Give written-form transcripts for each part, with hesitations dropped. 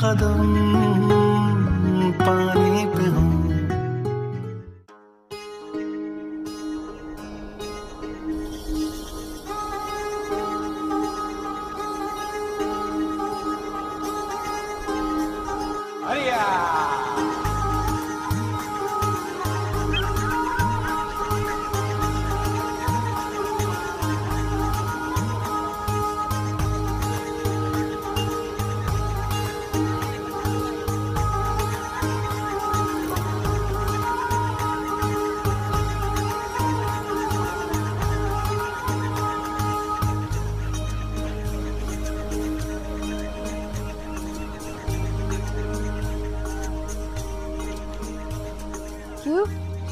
कदम पानी पे हूँ। क्यों?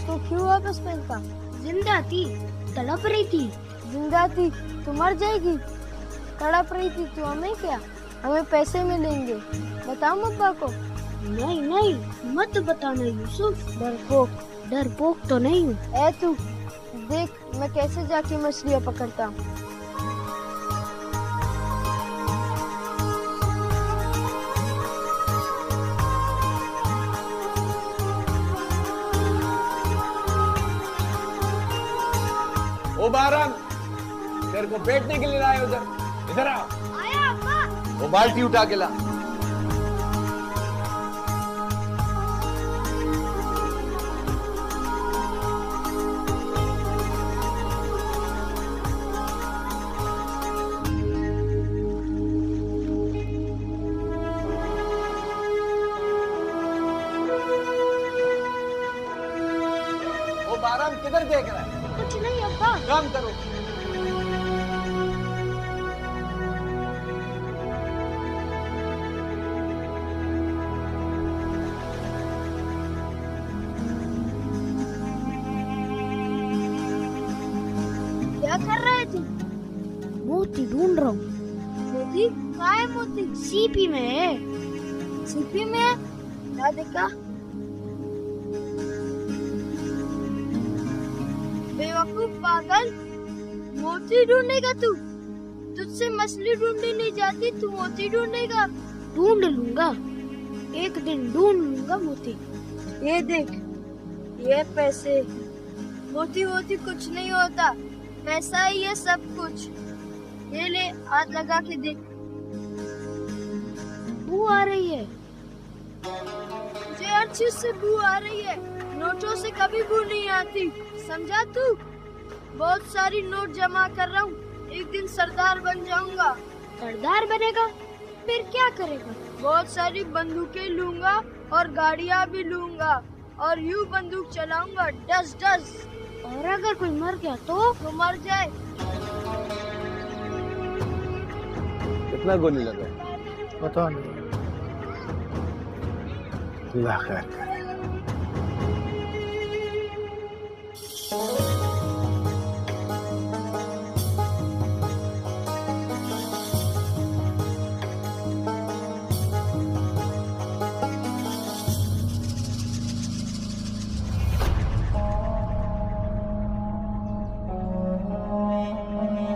तो क्यों वापस पहनता? जिंदा थी, तड़प रही थी। जिंदा थी तो मर जाएगी, तड़प रही थी तो हमें क्या? हमें पैसे मिलेंगे, बताओ अब्बा को। नहीं नहीं, मत बताना यूसुफ। डरपोक तो नहीं हूँ। ए तू देख मैं कैसे जाके मछलियाँ पकड़ता हूँ। ओ बारम, तेरे को बैठने के लिए लाए उधर, इधर आ। आया अब्बा। वो बाल्टी उठा के ला। ओ बारम, किधर देख रहा है? कुछ नहीं अब्बा। काम करो। क्या कर रहे थे? मोती ढूंढ रहा हूँ। मोती? कहाँ है मोती? सीपी में है। सीपी में है? क्या देखा? बेवकूफ पागल, मोती ढूंढेगा तू? तुझसे मछली ढूंढी नहीं जाती, तू मोती ढूंढेगा? ढूंढ लूंगा, एक दिन ढूंढ लूंगा मोती। ये देख, ये पैसे। मोती वोती कुछ नहीं होता, पैसा ही है सब कुछ। ये ले, हाथ लगा के देख। बू आ रही है। मुझे हर चीज से बू आ रही है, नोटों से कभी बू नहीं आती, समझा तू? बहुत सारी नोट जमा कर रहा हूँ, एक दिन सरदार बन जाऊंगा। सरदार बनेगा? फिर क्या करेगा? बहुत सारी बंदूकें लूंगा और गाड़ियाँ भी लूंगा और यूं बंदूक चलाऊंगा, डस डस। और अगर कोई मर गया तो मर जाए। कितना गोली लगा? पता नहीं, अल्लाह खैर करे।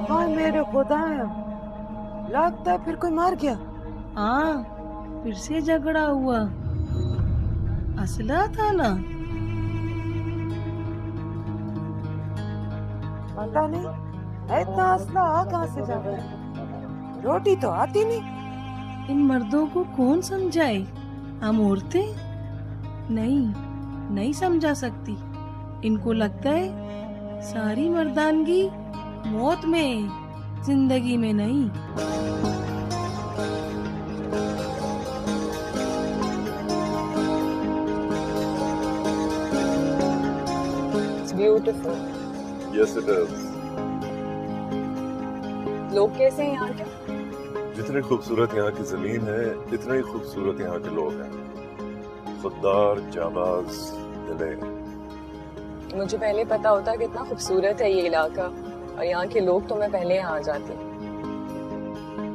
हाय मेरे खुदाया, लगता है फिर कोई मार गया। हाँ, फिर से झगड़ा हुआ। असला था ना? पता नहीं इतना असला आ कहाँ से जाता है, रोटी तो आती नहीं। इन मर्दों को कौन समझाए? हम औरतें नहीं समझा सकती। इनको लगता है सारी मर्दानगी मौत में, जिंदगी में नहीं। It's beautiful. Yes, it is. लोग कैसे हैं यहाँ के? जितनी खूबसूरत यहाँ की जमीन है, इतने ही खूबसूरत यहाँ के लोग हैं। खुददार, जाबाज, दिले। मुझे पहले पता होता कितना खूबसूरत है ये इलाका और यहाँ के लोग, तो मैं पहले यहाँ आ जाती।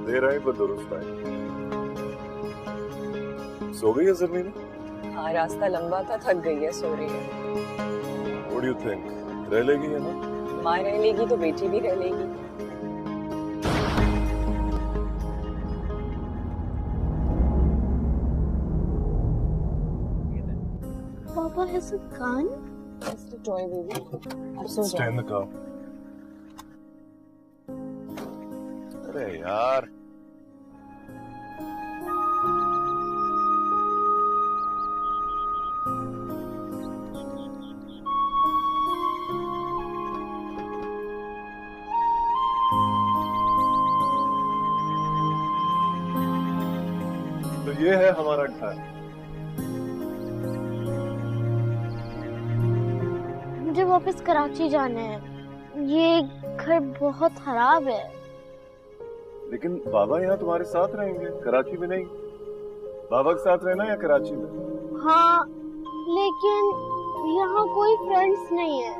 देर आई पर दुरुस्त आई। सो गई है ज़मीन? हाँ, रास्ता लंबा था, थक गई है, सो रही है। What do you think? रह लेगी है ना? माँ रह लेगी तो बेटी भी रह लेगी। Papa has a gun? Just a toy, baby. अब सो Stay जाओ। in the car. अरे यार तो ये है हमारा घर। मुझे वापस कराची जाना है। ये घर बहुत खराब है। लेकिन बाबा यहाँ तुम्हारे साथ रहेंगे, कराची में नहीं। बाबा के साथ रहना या कराची में? हाँ, लेकिन यहाँ कोई फ्रेंड्स नहीं है।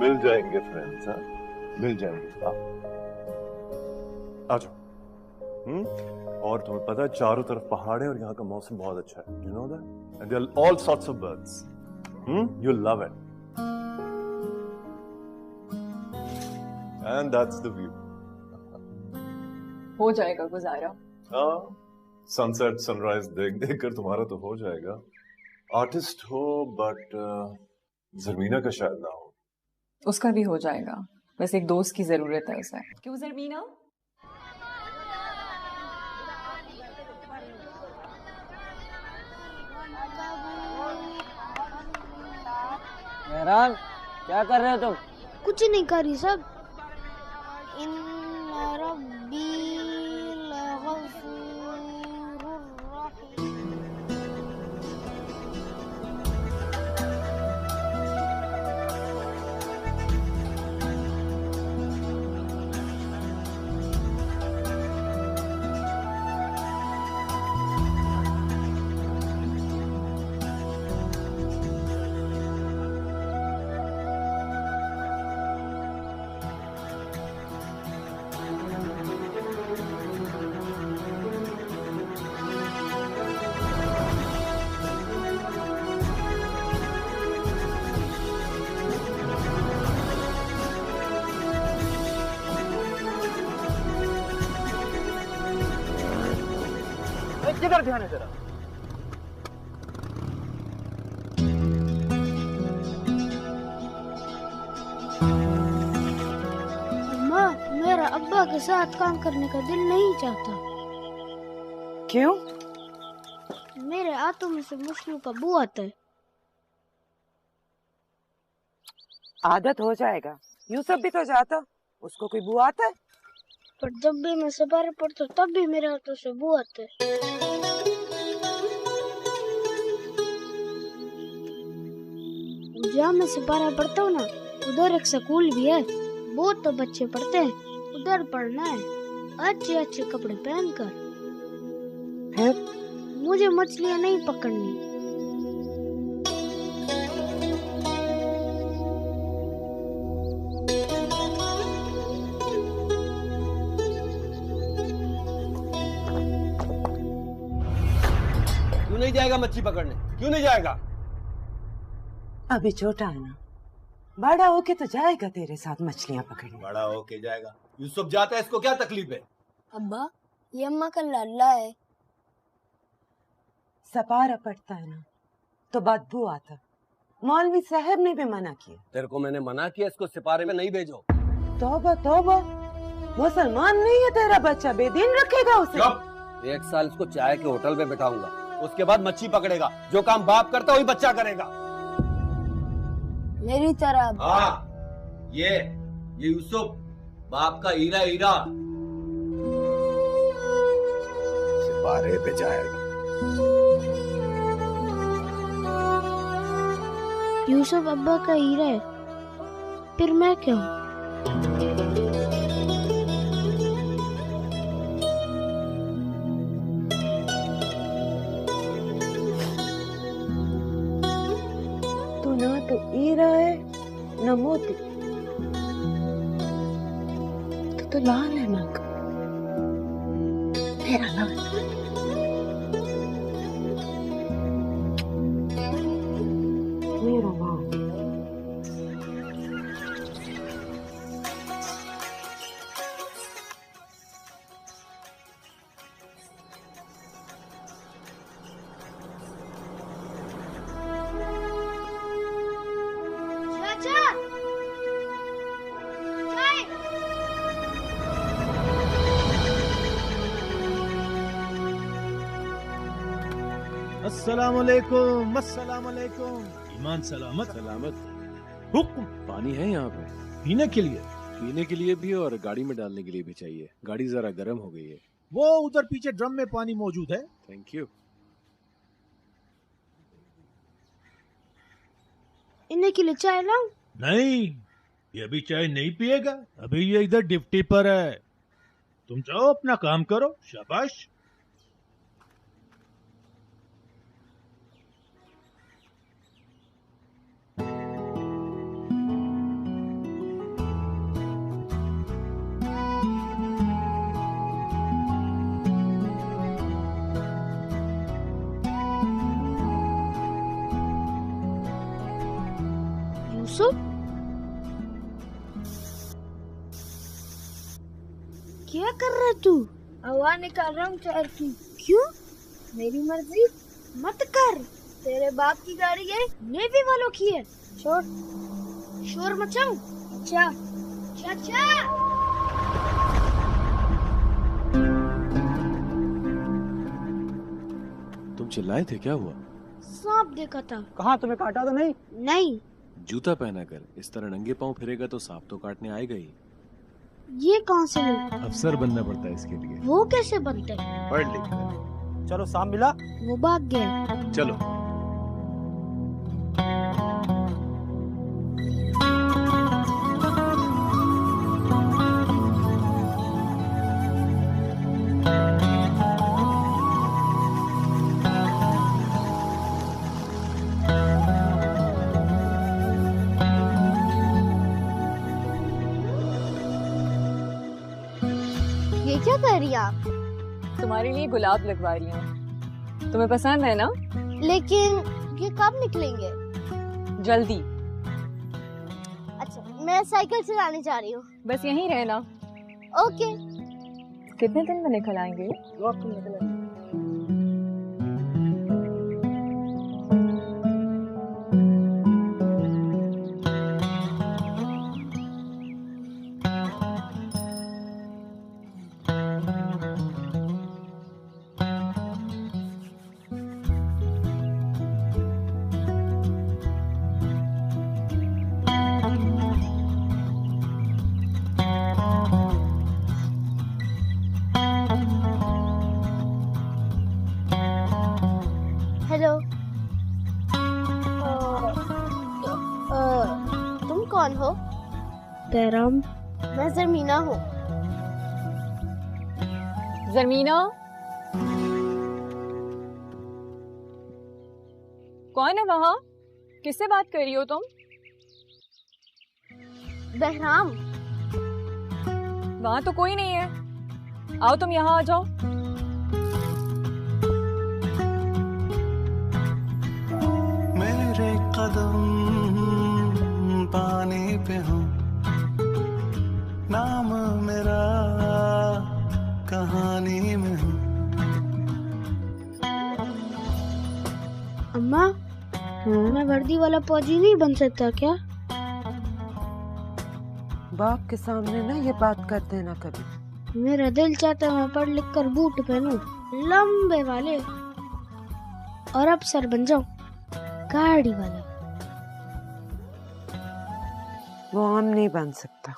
मिल जाएंगे फ्रेंड्स, हाँ मिल जाएंगे। आ जाओ। और तुम्हें पता है चारों तरफ पहाड़ है और यहाँ का मौसम बहुत अच्छा है। You know that? And there are all sorts of birds. You'll love it. And that's the view. हो जाएगा गुजारा। हाँ, सनसेट सनराइज देख देख कर तुम्हारा तो हो जाएगा। आर्टिस्ट हो बट जरमीना का शायद ना हो। उसका भी हो जाएगा, बस एक दोस्त की जरूरत है उसे। क्यों जरमीना? मेहरान, क्या कर रहे हो तुम? कुछ नहीं करी सब। इन्ना रब्बी लगफूरुर रहीम। किधर ध्यान है तेरा? अम्मा, मेरा अब्बा के साथ काम करने का दिल नहीं चाहता। क्यों? मेरे हाथों में से मुश्किल का बू आता है। आदत हो जाएगा। यूसुफ भी तो जाता, उसको कोई बुआ आता है? पर जब भी मैं सवार पड़ता हूँ तब भी मेरे हाथों से बू आते है। जहाँ मैं सिपारा पढ़ता हूँ ना, उधर एक स्कूल भी है। बहुत तो बच्चे पढ़ते हैं, उधर पढ़ना है अच्छे अच्छे कपड़े पहनकर। फिर मुझे मछलियाँ नहीं पकड़नी। क्यों नहीं जाएगा मच्छी पकड़ने? क्यों नहीं जाएगा? अभी छोटा है ना, बड़ा होके तो जाएगा तेरे साथ मछलियाँ पकड़ने। बड़ा होके जाएगा। यूसुफ जाता है, इसको क्या तकलीफ है? अब्बा, ये अम्मा का लाला है। सपारा पड़ता है ना तो बदबू आता। मौलवी साहब ने भी मना किया। तेरे को मैंने मना किया इसको सिपारे में नहीं भेजो। तौबा तौबा, मुसलमान नहीं है तेरा बच्चा, बेदीन रखेगा उसे। चुप! 1 साल इसको चाय के होटल में बिठाऊंगा, उसके बाद मच्छी पकड़ेगा। जो काम बाप करता वही बच्चा करेगा। मेरी तरह। हाँ, ये यूसुफ बाप का हीरा हीरा सिपारे पे जाएगा। यूसुफ अब्बा का हीरा है, फिर मैं क्या हूँ? तू ना तो हीरा है न मोती, तो लाल है माँ का, तेरा लाल। मेरा लाल। अस्सलामुअलैकुम, अस्सलामुअलैकुम। ईमान सलामत? सलामत। हुक्म। पानी है यहाँ पे? पीने के लिए? पीने के लिए भी और गाड़ी में डालने के लिए भी चाहिए। गाड़ी जरा गर्म हो गई है। वो उधर पीछे ड्रम में पानी मौजूद है। Thank you. इन्हें के लिए चाय लाऊं? नहीं, ये अभी चाय नहीं पिएगा। अभी ये इधर ड्यूटी पर है। तुम जाओ अपना काम करो। शाबाश। क्या कर रहा है तू? हवा निकाल रहा हूँ टायर की। क्यों? मेरी मर्जी। मत कर। तेरे बाप की गाड़ी है, नेवी वालों की है। छोड़। शोर मचाऊं? अच्छा। चाचा। तुम चिल्लाए थे, क्या हुआ? सांप देखा था। कहाँ, तुम्हें काटा तो नहीं? नहीं। जूता पहना कर इस तरह नंगे पांव फिरेगा तो सांप तो काटने आएगा ही। ये कहाँ से मिला? अफसर बनना पड़ता है इसके लिए। वो कैसे बनते हैं? पढ़ लिख कर। चलो, सांप मिला? वो भाग गया। चलो। ये क्या कर रही है आप? तुम्हारे लिए गुलाब लगवा रही हूँ। तुम्हें पसंद है ना? लेकिन ये कब निकलेंगे? जल्दी। अच्छा, मैं साइकिल चलाने जा रही हूँ। बस यहीं रहना। ओके। कितने दिन में निकल आएंगे? 2 हफ्ते निकल आएंगे। हेलो। तुम कौन हो? पैराम। मैं जमीना हूँ। जमीना? कौन है वहाँ? किससे बात कर रही हो तुम? बहराम। वहाँ तो कोई नहीं है। आओ तुम यहाँ आ जाओ। मेरे कदम पानी पे हो, नाम मेरा कहानी में हो। अम्मा, मैं वर्दी वाला फौजी नहीं बन सकता क्या? बाप के सामने ना ये बात कर देना कभी। मेरा दिल चाहता मैं पढ़ लिख कर बूट पहनूं, लंबे वाले, और अफसर बन जाऊं, गाड़ी वाला। वो हम नहीं बन सकता।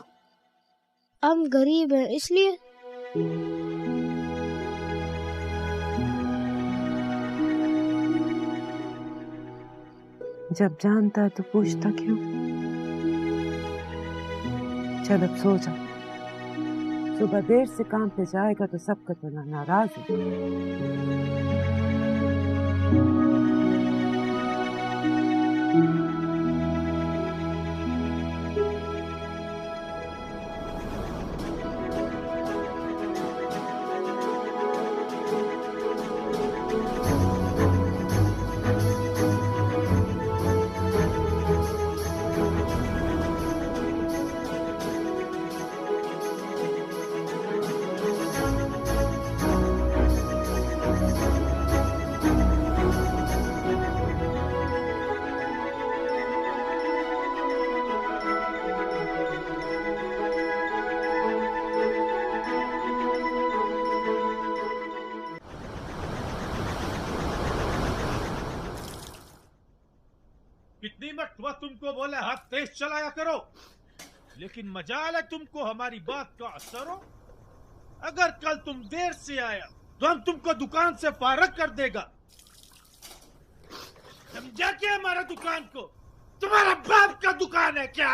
हम गरीब हैं इसलिए। जब जानता है तो पूछता क्यों? चल अब सो जा। सुबह देर से काम पे जाएगा तो सबका तो नाराज है। गनीमत हुआ तुमको बोले हाथ तेज चलाया करो, लेकिन मजाल है तुमको हमारी बात का असर हो। अगर कल तुम देर से आया तो हम तुमको दुकान से फारग कर देगा। समझा क्या हमारा दुकान को? तुम्हारा बाप का दुकान है क्या?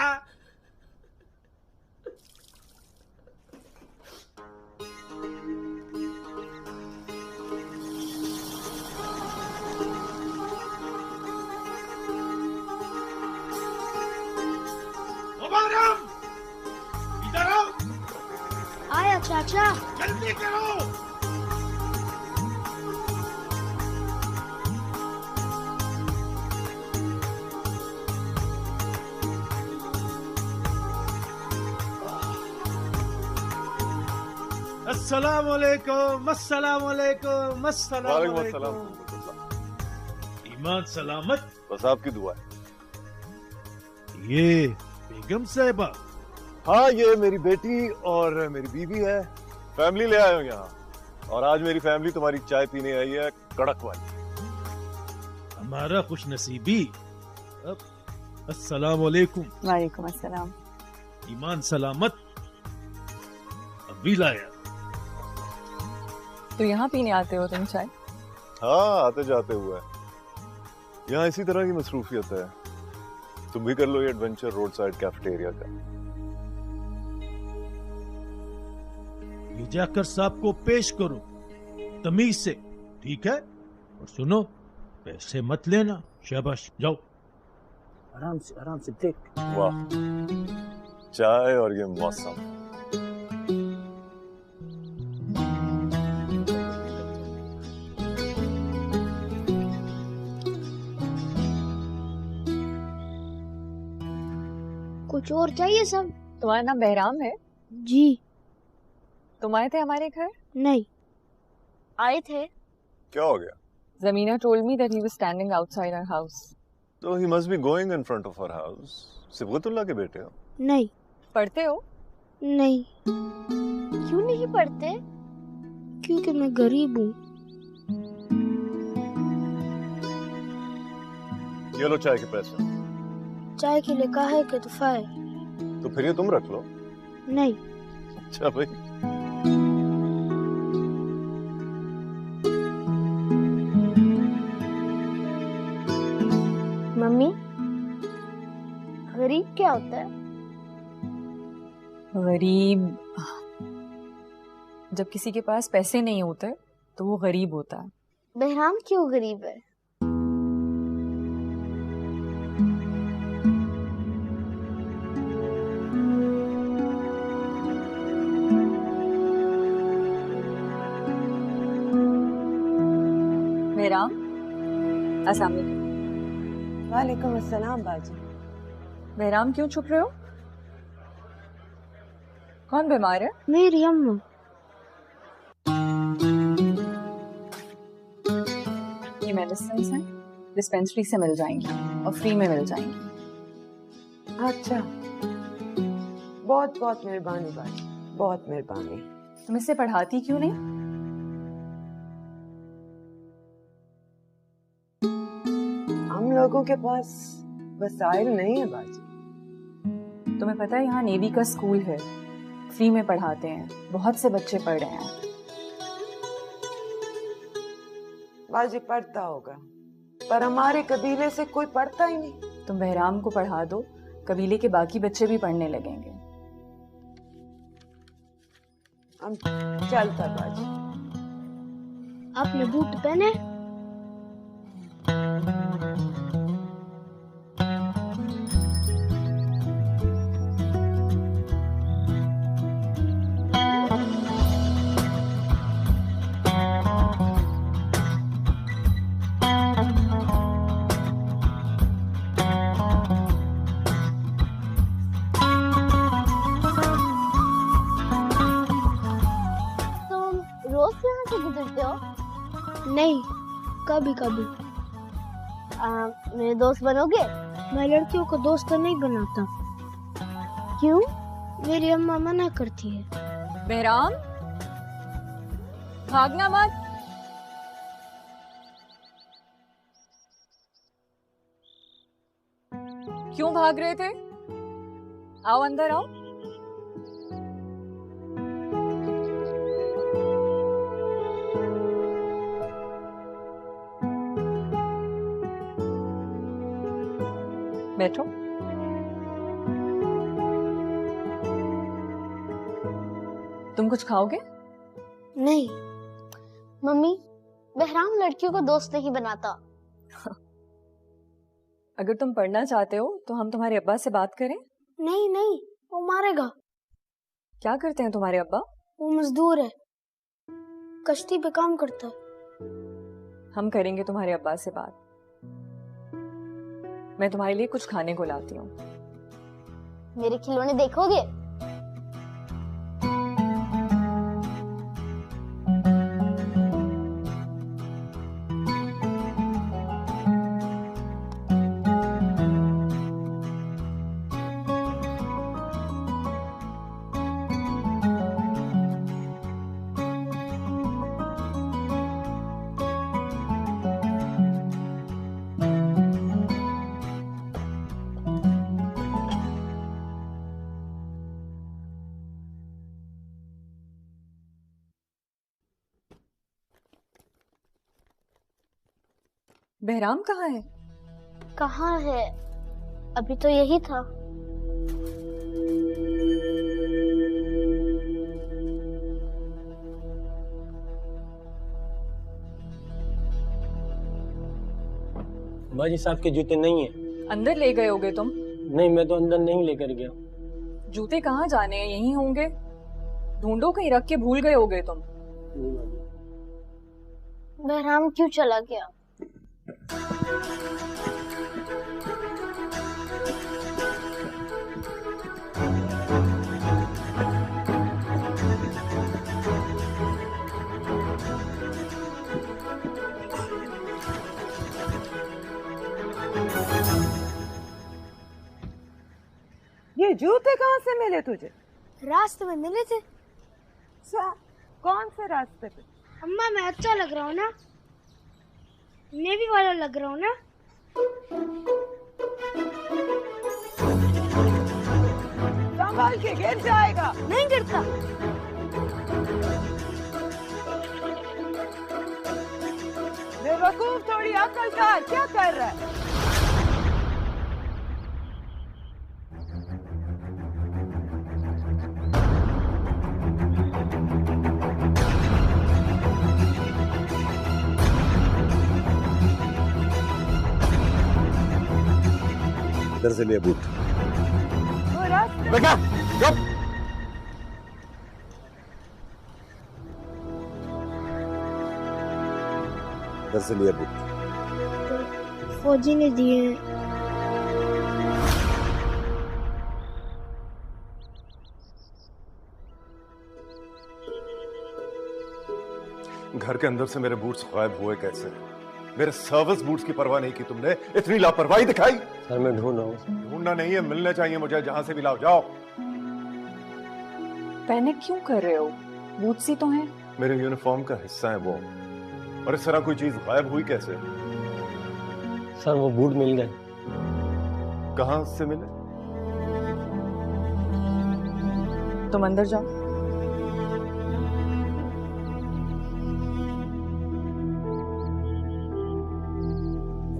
इधर आओ। आया चाचा। जल्दी करो। अस्सलामुअलैकुम, अस्सलामुअलैकुम, अस्सलामुअलैकुम। ईमान सलामत? बस आपकी दुआ है। ये बेगम साहिबा? हाँ, ये मेरी बेटी और मेरी बीवी है। फैमिली ले आए हो यहाँ, और आज मेरी फैमिली तुम्हारी चाय पीने आई है, कड़क वाली। हमारा खुश नसीबी। अस्सलामुअलैकुम। वालेकुम अस्सलाम। ईमान सलामत। अभी लाया। तो यहाँ पीने आते हो तुम चाय? हाँ, आते जाते हुए। यहाँ इसी तरह की मसरूफियत है। तुम भी कर लो ये एडवेंचर रोड साइड कैफेटेरिया का। ये जाकर साहब को पेश करो तमीज से, ठीक है? और सुनो, पैसे मत लेना। शाबाश, जाओ। आराम से देख। वाह, चाय और ये मौसम। कुछ और चाहिए सब? तुम्हारा नाम बहराम है? जी। तुम आए थे हमारे घर? नहीं। आए थे। क्या हो गया? Zamina told me that he was standing outside our house. So he must be going in front of our house. Sibgatullah के बेटे हो? नहीं। पढ़ते हो? नहीं। क्यों नहीं पढ़ते? क्योंकि मैं गरीब हूँ। ये लो चाय के पैसे। चाय के लिए कहा है कि तोहफा है। तो फिर ये तुम रख लो। नहीं। अच्छा भाई। मम्मी, गरीब क्या होता है? गरीब जब किसी के पास पैसे नहीं होते तो वो गरीब होता है। बहराम क्यों गरीब है? बहराम, अस्सलाम वालेकुम। वालेकुम अस्सलाम बाजी। बहराम, क्यों छुप रहे हो? कौन बीमार है? मेरी अम्मा। ये मेडिसिन हैं, डिस्पेंसरी से मिल जाएंगी और फ्री में मिल जाएंगी। अच्छा, बहुत बहुत मेहरबानी बाजी, बहुत मेहरबानी। तुम इससे पढ़ाती क्यों नहीं? हम लोगों के पास वसाइल नहीं है बाजी। तुम्हें पता है यहाँ नेवी का स्कूल है, फ्री में पढ़ाते हैं, बहुत से बच्चे पढ़ रहे हैं। बाजी पढ़ता होगा, पर हमारे कबीले से कोई पढ़ता ही नहीं। तुम बहराम को पढ़ा दो, कबीले के बाकी बच्चे भी पढ़ने लगेंगे। हम चलता बाजी। आपने बूट पहने? नहीं, कभी कभी। मेरे दोस्त बनोगे? मैं लड़कियों को दोस्त नहीं बनाता। क्यों? मेरी अम्मा मना करती है। बहराम, भागना मत। क्यों भाग रहे थे? आओ अंदर आओ। बैठो। तुम कुछ खाओगे? नहीं मम्मी, बहराम लड़कियों को दोस्त नहीं बनाता। अगर तुम पढ़ना चाहते हो तो हम तुम्हारे अब्बा से बात करें? नहीं नहीं, वो मारेगा। क्या करते हैं तुम्हारे अब्बा? वो मजदूर है, कश्ती पे काम करता है। हम करेंगे तुम्हारे अब्बा से बात। मैं तुम्हारे लिए कुछ खाने को लाती हूँ। मेरे खिलौने देखोगे? बहराम कहाँ है? कहाँ है? अभी तो यही था। बाजी साहब के जूते नहीं है। अंदर ले गए होगे तुम? नहीं, मैं तो अंदर नहीं लेकर गया। जूते कहाँ जाने हैं? यहीं होंगे। ढूंढो, कहीं रख के भूल गए होगे तुम। बहराम क्यों चला गया? ये जूते कहाँ से मिले तुझे? रास्ते में मिले थे। कौन से रास्ते पे? अम्मा, मैं अच्छा लग रहा हूँ ना? नेवी वाला लग रहा हूँ ना? संभाल के, गिर जाएगा। नहीं गिरता। बेवकूफ, थोड़ी अकल कर। क्या कर रहा है? इधर से लिए बूट। बेटा, चुप। इधर से लिए बूट। तो फौजी ने दिए हैं। घर के अंदर से मेरे बूट्स गायब हुए कैसे? मेरे सर्विस बूट्स की परवाह नहीं की तुमने, इतनी लापरवाही दिखाई। सर मैं ढूंढ रहा हूँ। ढूंढना नहीं है, मिलने चाहिए मुझे। जहां से भी लाओ, जाओ। पैनिक क्यों कर रहे हो? बूट्स ही तो हैं। मेरे यूनिफॉर्म का हिस्सा है वो, और इस तरह कोई चीज गायब हुई कैसे? सर वो बूट मिल गए। कहां से मिले? तुम अंदर जाओ।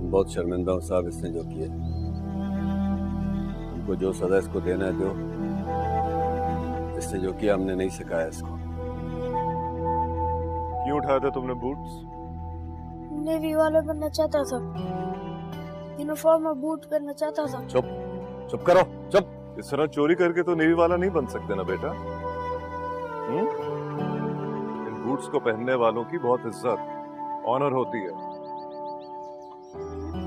बहुत शर्मिंदा हूं साहब इसने जो किया। हमको जो सजा इसको देना है दो। इसने जो किया हमने नहीं सिखाया इसको। क्यों उठाया था तुमने बूट्स? नेवी वाला बनना चाहता था। यूनिफॉर्म और बूट पहनना चाहता था। चुप, चुप करो, चुप। इस तरह चोरी करके तो नेवी वाला नहीं बन सकते ना बेटा। इन बूट्स को पहनने वालों की बहुत इज्जत, ऑनर होती है,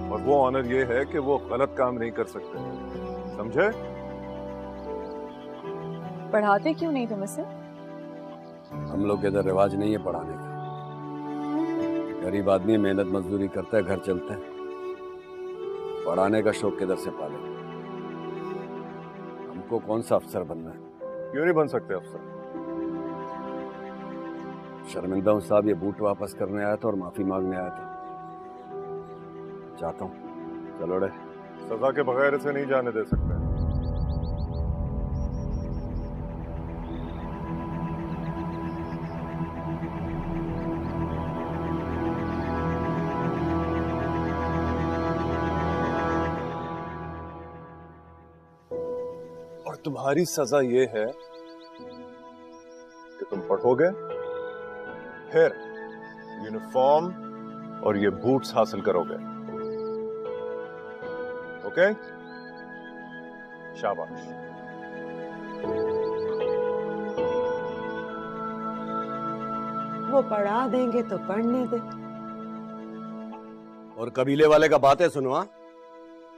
और वो ऑनर ये है कि वो गलत काम नहीं कर सकते, समझे? पढ़ाते क्यों नहीं तुम इसे? हम लोग के इधर रिवाज नहीं है पढ़ाने का। गरीब आदमी मेहनत मजदूरी करता है, घर चलता है। पढ़ाने का शौक किधर से पाले? हमको कौन सा अफसर बनना है? क्यों नहीं बन सकते अफसर? शर्मिंदा हूं साहब, ये बूट वापस करने आया था और माफी मांगने आया था। चाहता हूँ चलो रे, सजा के बगैर इसे नहीं जाने दे सकते। और तुम्हारी सजा ये है कि तुम पढ़ोगे, फिर यूनिफॉर्म और ये बूट्स हासिल करोगे। ओके? शाबाश। वो पढ़ा देंगे तो पढ़ने दे। और कबीले वाले का बातें सुनो। हाँ,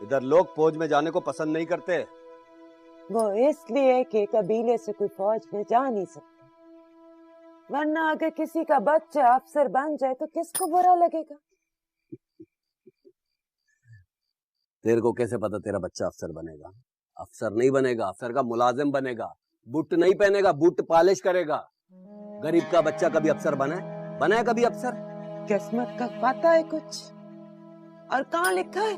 इधर लोग फौज में जाने को पसंद नहीं करते। वो इसलिए कि कबीले से कोई फौज में जा नहीं सकता, वरना अगर किसी का बच्चा अफसर बन जाए तो किसको बुरा लगेगा? तेरे को कैसे पता तेरा बच्चा अफसर बनेगा? अफसर नहीं बनेगा, अफसर का मुलाजिम बनेगा। बूट नहीं पहनेगा, बूट पॉलिश करेगा। गरीब का बच्चा कभी अफसर बना है कभी अफसर? किस्मत का पता है कुछ? और कहाँ लिखा है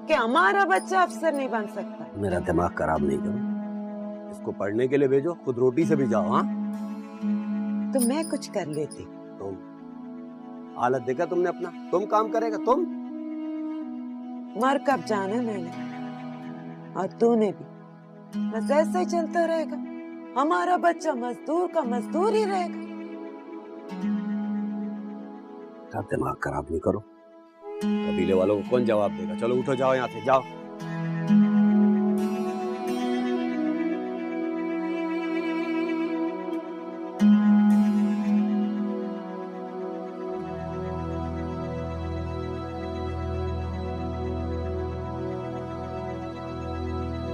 कि हमारा बच्चा अफसर नहीं बन सकता? मेरा दिमाग खराब नहीं करो, इसको पढ़ने के लिए भेजो, खुद रोटी से भी जाओ। हाँ, तो मैं कुछ कर लेती। तुम हालत देखा तुमने अपना? तुम काम करेगा तुम? मर कब जाना मैंने और तूने भी, बस ऐसे ही चलता रहेगा। हमारा बच्चा मजदूर का मजदूर ही रहेगा। दिमाग खराब नहीं करो। कबीले वालों को कौन जवाब देगा? चलो उठो, जाओ यहाँ से, जाओ।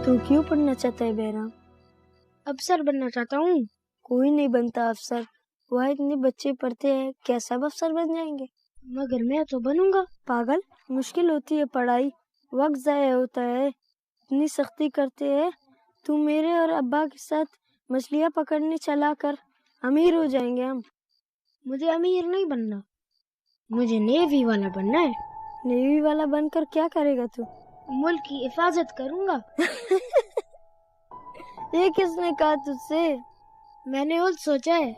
तू क्यों पढ़ना चाहता है बहराम? अफसर बनना चाहता हूँ। कोई नहीं बनता अफसर, वह इतने बच्चे पढ़ते हैं, क्या सब अफसर बन जाएंगे? मगर मैं तो बनूंगा। पागल, मुश्किल होती है पढ़ाई, वक्त जाया होता है, इतनी सख्ती करते हैं। तू मेरे और अब्बा के साथ मछलियाँ पकड़ने चला कर, अमीर हो जाएंगे हम। मुझे अमीर नहीं बनना, मुझे नेवी वाला बनना है। नेवी वाला बनकर क्या करेगा तू? मुल्क की हिफाजत करूंगा। ये किसने कहा तुझसे? मैंने और सोचा है।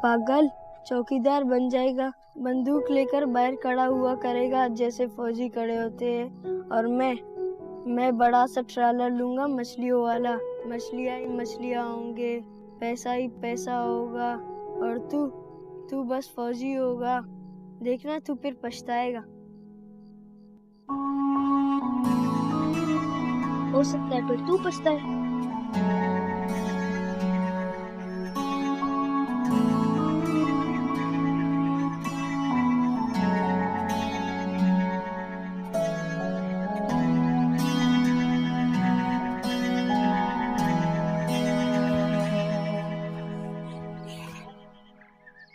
पागल, चौकीदार बन जाएगा, बंदूक लेकर बाहर खड़ा हुआ करेगा जैसे फौजी खड़े होते हैं। और मैं बड़ा सा ट्रालर लूंगा मछलियों वाला, मछलियाँ ही मछलियाँ होंगे, पैसा ही पैसा होगा। और तू बस फौजी होगा, देखना तू फिर पछताएगा। हो सकता है फिर तू पछताए।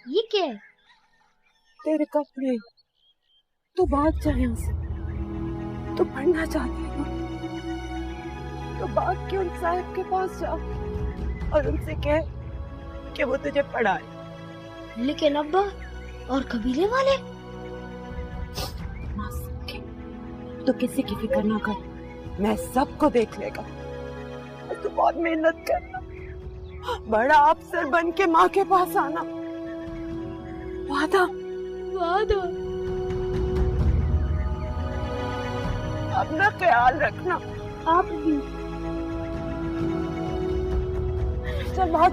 ये क्या है? तेरे कपड़े। तू भाग जा यहाँ से। तू पढ़ना चाहती है ना? तो भाग के उन साहब के पास जा और उनसे कह कि वो तुझे पढ़ाए। लेकिन अब्बा और कबीले वाले? ना सके तो किसी की फिक्र ना कर, मैं सबको देख लेगा। तू बहुत मेहनत करना, बड़ा अफसर बन के माँ के पास आना। वादा? वादा। अपना ख्याल रखना। आप भी। चल भाग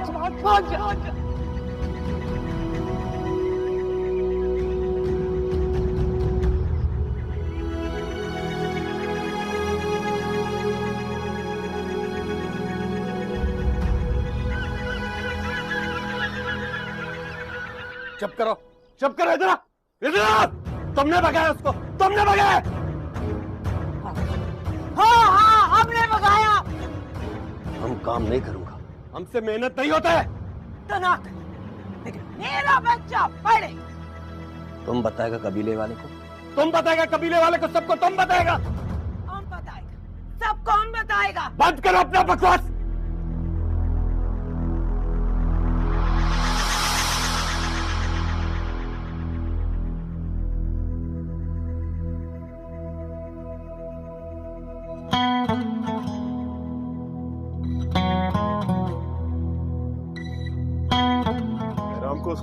जा। चुप करो, इधर तुमने भगाया उसको, तुमने भगाया। हाँ, हमने भगाया। हम काम नहीं करूंगा, हमसे मेहनत नहीं होता है। तो ना, लेकिन मेरा बच्चा पढ़े। तुम बताएगा कबीले वाले को, तुम बताएगा कबीले वाले को, सबको तुम बताएगा। कौन बताएगा? सब कौन बताएगा? बंद करो अपना बकवास।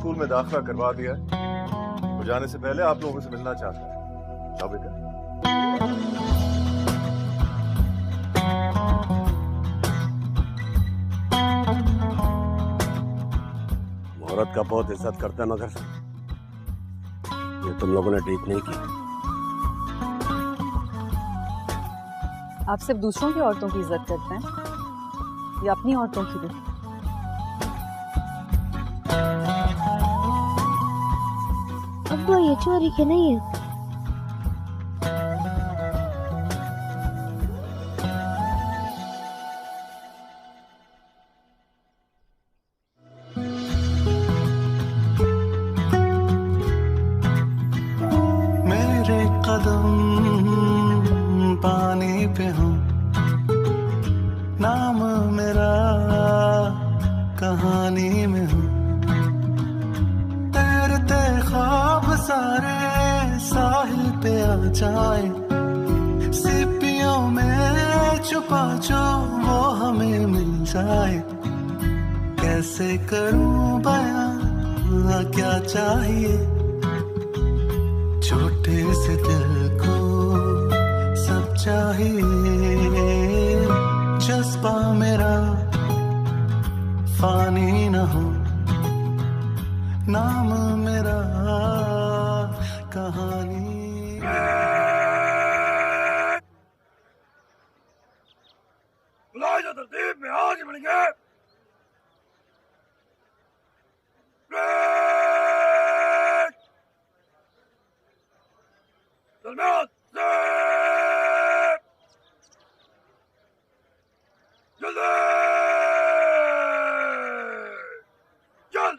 स्कूल में दाखिला करवा दिया है। वो जाने से पहले आप लोगों से मिलना चाहता है। जाओ बेटा। औरत का बहुत इज्जत करते हैं, मगर ये तुम लोगों ने ठीक नहीं किया। आप सिर्फ दूसरों की औरतों की इज्जत करते हैं या अपनी औरतों की भी? अब वो ये चोरी के नहीं है। मेरे कदम पानी पे हो, नाम मेरा कहानी में हो। तैरते ख्वाब सारे साहिल पे आ जाए, सीपियों में छुपा जो वो हमें मिल जाए। कैसे करूं बयां क्या चाहिए, छोटे से दिल को सब चाहिए। जज्बा मेरा फानी न हो, नाम मेरा कहानी। जो तरतीब में आज बनेंगे सलमान जल्दी चल।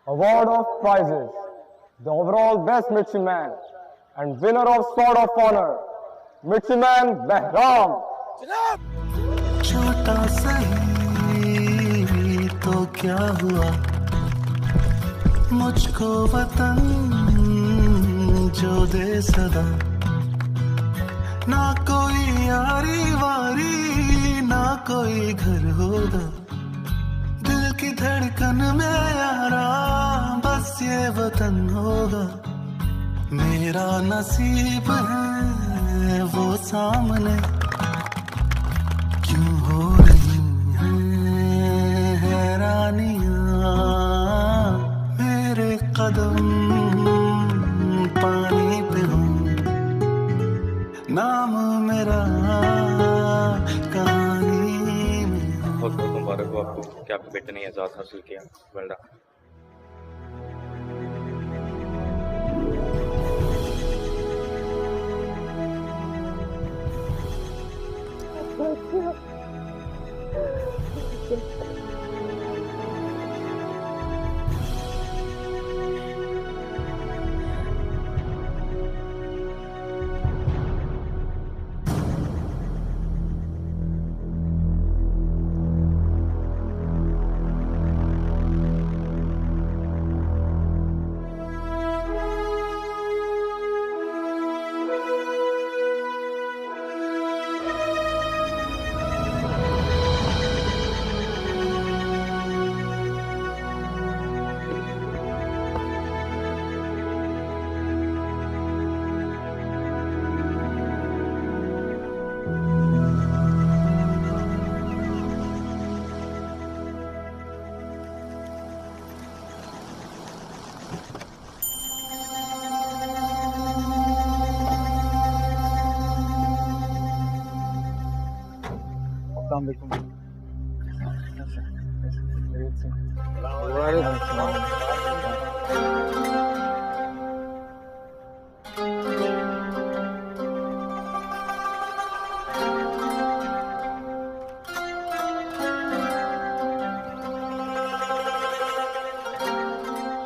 Award of prizes. The overall best midshipman and winner of Sword of Honor, Midshipman Behram. छोटा सही तो क्या हुआ, मुझको वतन जो दे सदा। ना कोई यारी वारी ना कोई घर होगा, दिल की धड़कन में यारा बस ये वतन होगा। मेरा नसीब है वो सामने, क्यों हो रही हैं हैरानियां। मेरे कदम पानी पे हो, नाम मेरा कहानी में। बहुत बहुत मुबारक हो आपको कि आपके बेटे ने एजाज हासिल किया। Well done.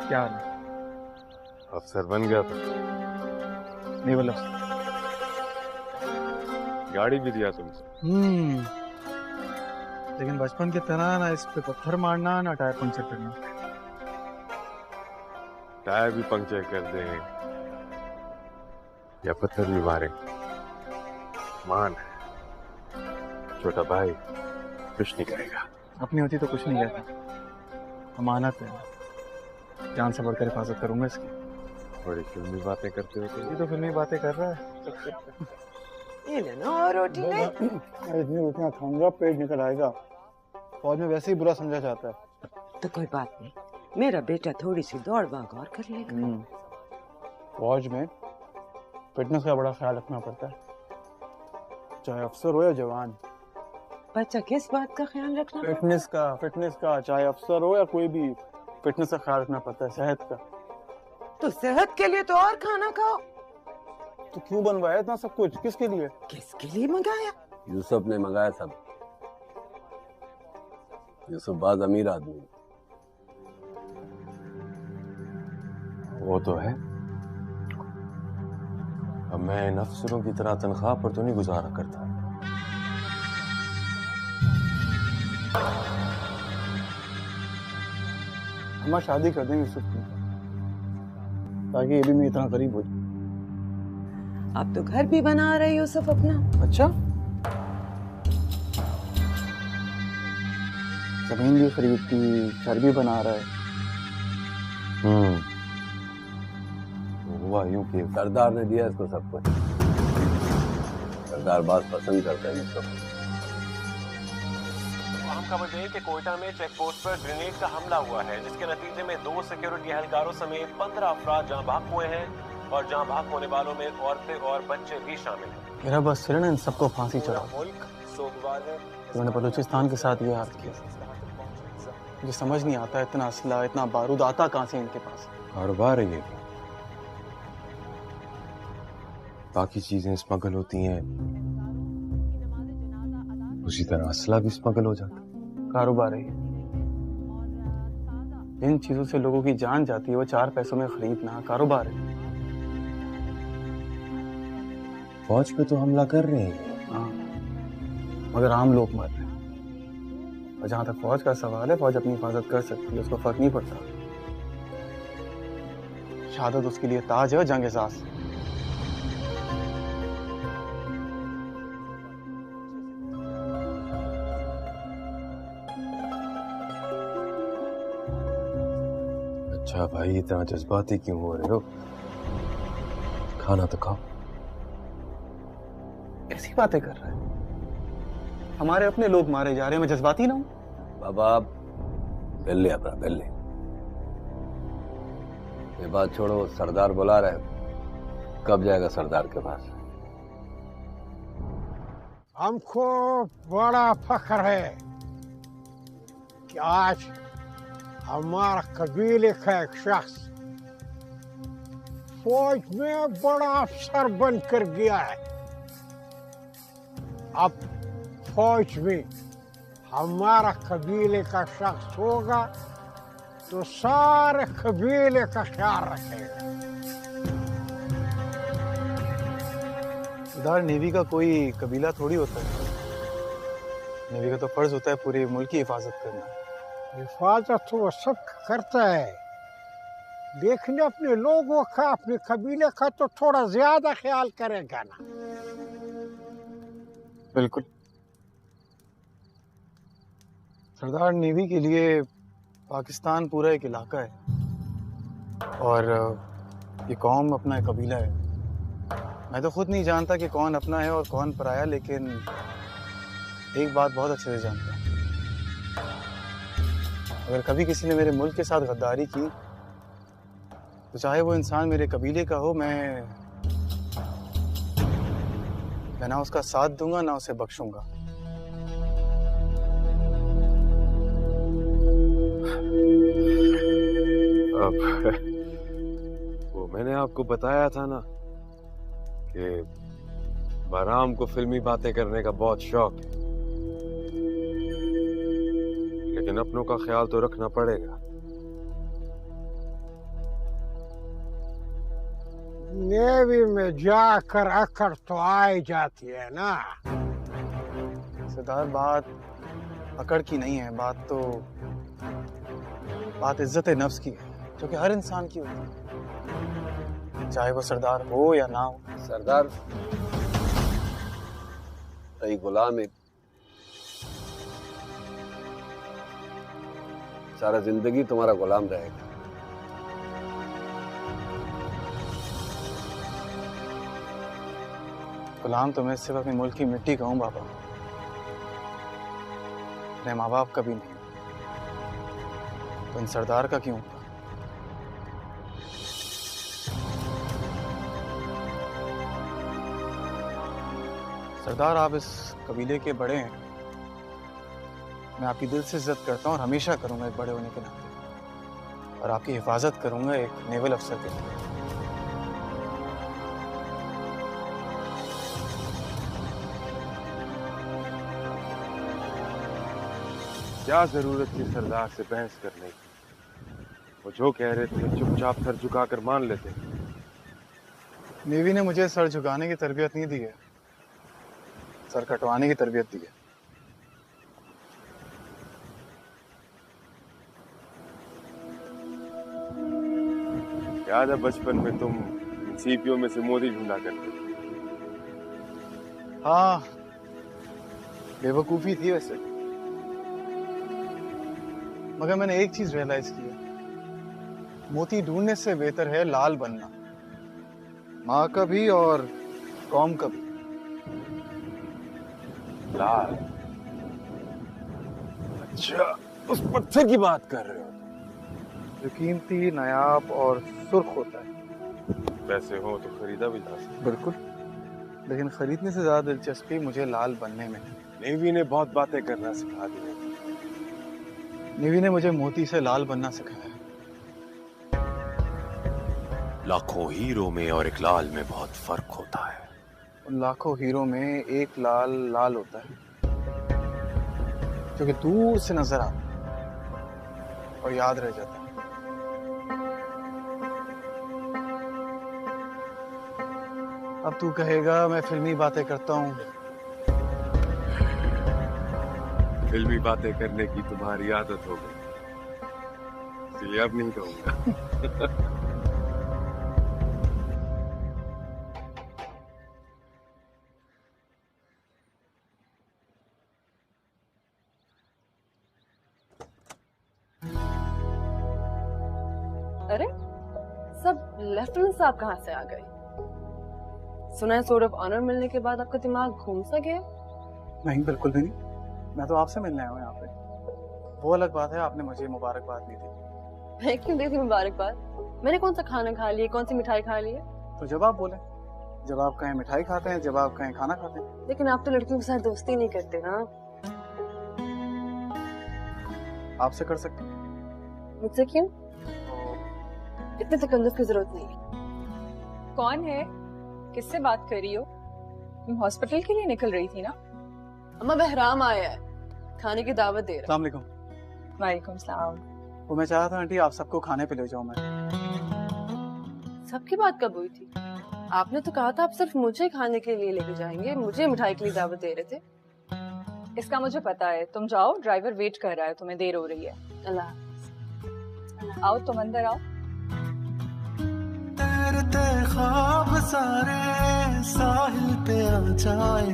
क्या हाल है? अफसर बन गया था। नहीं बोला। गाड़ी भी दिया तुमसे। लेकिन बचपन की तरह ना इस पे पत्थर मारना ना टायर पंक्चर करना। टायर भी पंक्चर कर दे या पत्थर भी मारे, मान छोटा भाई कुछ नहीं करेगा। अपनी होती तो कुछ नहीं कहता, अमानत है, जान से बढ़कर हिफाजत करूंगा इसकी। बड़ी फिल्मी बातें करते हो ये तो फिल्मी बातें कर रहा है। ये लेना और रोटी नहीं। इतनी रोटियां खाऊंगा पेट निकल आएगा। फौज में वैसे ही बुरा समझा जाता है। तो कोई बात नहीं, मेरा बेटा थोड़ी सी दौड़ भाग और कर लेगा। फौज में फिटनेस का बड़ा ख्याल रखना पड़ता है, चाहे अफसर हो या जवान। बच्चा किस बात का ख्याल रखना? फिटनेस का चाहे अफसर हो या कोई भी, फिटनेस का ख्याल रखना पड़ता है, सेहत का। तो सेहत के लिए तो और खाना खाओ। तो क्यों बनवाया इतना सब कुछ, किसके लिए? किसके लिए मंगाया? यूसुफ ने मंगाया सब। यूसुफ बाज अमीर आदमी। वो तो है, अब मैं इन अफसरों की तरह तनख्वाह पर तो नहीं गुजारा करता। हम शादी कर देंगे यूसुफ की, ताकि ये भी मैं इतना करीब हो जाए। आप तो घर भी बना रहे यूसुफ अपना। अच्छा, जमीन भी खरीदती, घर भी बना रहा है। हुआ यूं कि सरदार ने दिया इसको सब कुछ। सरदार बात पसंद करता है इसको। अहम खबर है कि कोयटा में चेक पोस्ट पर ग्रेनेड का हमला हुआ है, जिसके नतीजे में 2 सिक्योरिटी एहलकारों समेत 15 अफराद जाँ भाग हुए हैं और जाँ भाग होने वालों में औरतें और बच्चे भी शामिल हैं। मेरा बस सिर इन सबको फांसी चढ़ा। मुल्क सोगवार है। उन्होंने बलूचिस्तान के साथ ये हाथ किया। मुझे समझ नहीं आता इतना असला, इतना बारूद आता कहाँ से इनके पास। कारोबार है ये, बाकी चीजें स्मगल होती हैं, उसी तरह असला भी स्मगल हो जाता है। कारोबार है, इन चीजों से लोगों की जान जाती है, वो 4 पैसों में खरीदना कारोबार है। फौज पे तो हमला कर रहे हैं। हाँ, मगर आम लोग मर रहे हैं। और जहां तक फौज का सवाल है, फौज अपनी हिफाजत कर सकती है, उसको फर्क नहीं पड़ता। शहादत उसके लिए ताज है और जंग एजाज। अच्छा भाई, इतना जज्बाती क्यों हो रहे हो? खाना तो खाओ। कैसी बातें कर रहा है? हमारे अपने लोग मारे जा रहे हैं, मैं जज्बाती ना हूं? बाबा बेल्ले अपना बेल्ले, ये बात छोड़ो। सरदार बुला रहे, कब जाएगा सरदार के पास? हमको बड़ा फख्र है कि आज हमारा कबीले का एक शख्स फौज में बड़ा अफसर बनकर गया है। अब फौज में हमारा कबीले का शख्स होगा तो सारे कबीले का ख्याल रखेगा। सरदार, नेवी का कोई कबीला थोड़ी होता है। नेवी का तो फर्ज होता है पूरे मुल्क की हिफाजत करना। हिफाजत तो वो सब करता है, लेकिन अपने लोगों का, अपने कबीले का तो थोड़ा ज्यादा ख्याल करेगा ना। बिल्कुल सरदार, नेवी के लिए पाकिस्तान पूरा एक इलाका है और ये कौम अपना एक कबीला है। मैं तो खुद नहीं जानता कि कौन अपना है और कौन पराया, लेकिन एक बात बहुत अच्छे से जानता हूँ। अगर कभी किसी ने मेरे मुल्क के साथ गद्दारी की, तो चाहे वो इंसान मेरे कबीले का हो, मैं ना उसका साथ दूंगा ना उसे बख्शूंगा। वो मैंने आपको बताया था ना कि बहराम को फिल्मी बातें करने का बहुत शौक है, लेकिन अपनों का ख्याल तो रखना पड़ेगा। नेवी में जाकर अकड़ तो आ जाती है ना। सरदार, बात अकड़ की नहीं है, बात इज्जत नफ्स की है, जो कि हर इंसान की होती है, चाहे वो सरदार हो या ना हो। सरदार नहीं, गुलाम एक सारा जिंदगी तुम्हारा गुलाम रहेगा। गुलाम तो मैं सिर्फ अपने मुल्क की मिट्टी का हूं बाबा, अपने माँ बाप का भी नहीं। तो इन सरदार का क्यों? सरदार, आप इस कबीले के बड़े हैं, मैं आपकी दिल से इज्जत करता हूँ और हमेशा करूंगा एक बड़े होने के नाते, और आपकी हिफाजत करूंगा एक नेवल अफसर के नाते। क्या जरूरत थी सरदार से बहस करने की? वो जो कह रहे थे चुपचाप सर झुकाकर मान लेते। नेवी ने मुझे सर झुकाने की तरबियत नहीं दी है, सर कटवाने की तरबियत दी है। याद है बचपन में तुम सीपियों में से मोदी ढूंढा करते थे? हाँ, बेवकूफी थी वैसे, मगर मैंने एक चीज रियलाइज की है, मोती ढूंढने से बेहतर है लाल बनना, माँ का भी और कौम का भी। लाल? अच्छा, उस पत्थर की बात कर रहे हो जो कीमती, नायाब और सुर्ख होता है। पैसे हो तो खरीदा भी जा सकता। बिल्कुल, लेकिन खरीदने से ज्यादा दिलचस्पी मुझे लाल बनने में है। नेवी ने बहुत बातें करना सिखा दी है। नेवी ने मुझे मोती से लाल बनना सिखाया है। लाखों हीरो में और एक लाल में बहुत फर्क होता है। उन लाखों हीरो में एक लाल होता है जो कि दूर से नजर आता है और याद रह जाता है। अब तू कहेगा मैं फिल्मी बातें करता हूँ। फिल्मी बातें करने की तुम्हारी आदत हो गई, इसलिए अब नहीं कहूंगा। अरे सब लेफ्टिनेंट साहब कहाँ से आ गए? सुना है सोर्ड ऑफ ऑनर मिलने के बाद आपका दिमाग घूम सा गया? नहीं, बिल्कुल भी नहीं। मैं तो आपसे मिलने आया हूँ यहाँ पे। वो अलग बात है, आपने मुझे मुबारकबाद दी थी। मैं क्यों दी थी मुबारकबाद? मैंने कौन सा खाना खा लिया, कौन सी मिठाई खा ली है? तो जब आप बोले, जब आप कहें मिठाई खाते हैं, जब आप कहें खाना खाते हैं। लेकिन आप तो लड़कियों के साथ दोस्ती नहीं करते ना। आपसे कर सकते हैं। मुझसे क्यों? इतने तकल्लुफ की जरूरत नहीं। कौन है? किससे बात कर रही हो? तुम हॉस्पिटल के लिए निकल रही थी ना? अम्मा, बहराम आया है, खाने की दावत दे रहा है। अस्सलाम वालेकुम। वालेकुम सलाम। वो मैं चाहा था आंटी आप सबको खाने पे ले जाऊं मैं। सबकी बात कब हुई थी? आपने तो कहा था आप सिर्फ मुझे खाने के लिए लेके जाएंगे, मुझे मिठाई के लिए दावत दे रहे थे। इसका मुझे पता है, तुम जाओ, ड्राइवर वेट कर रहा है, तुम्हें देर हो रही है। अल्लाह। आओ तुम अंदर आओ। तैरते ख्वाब सारे साहिल पे आ जाए,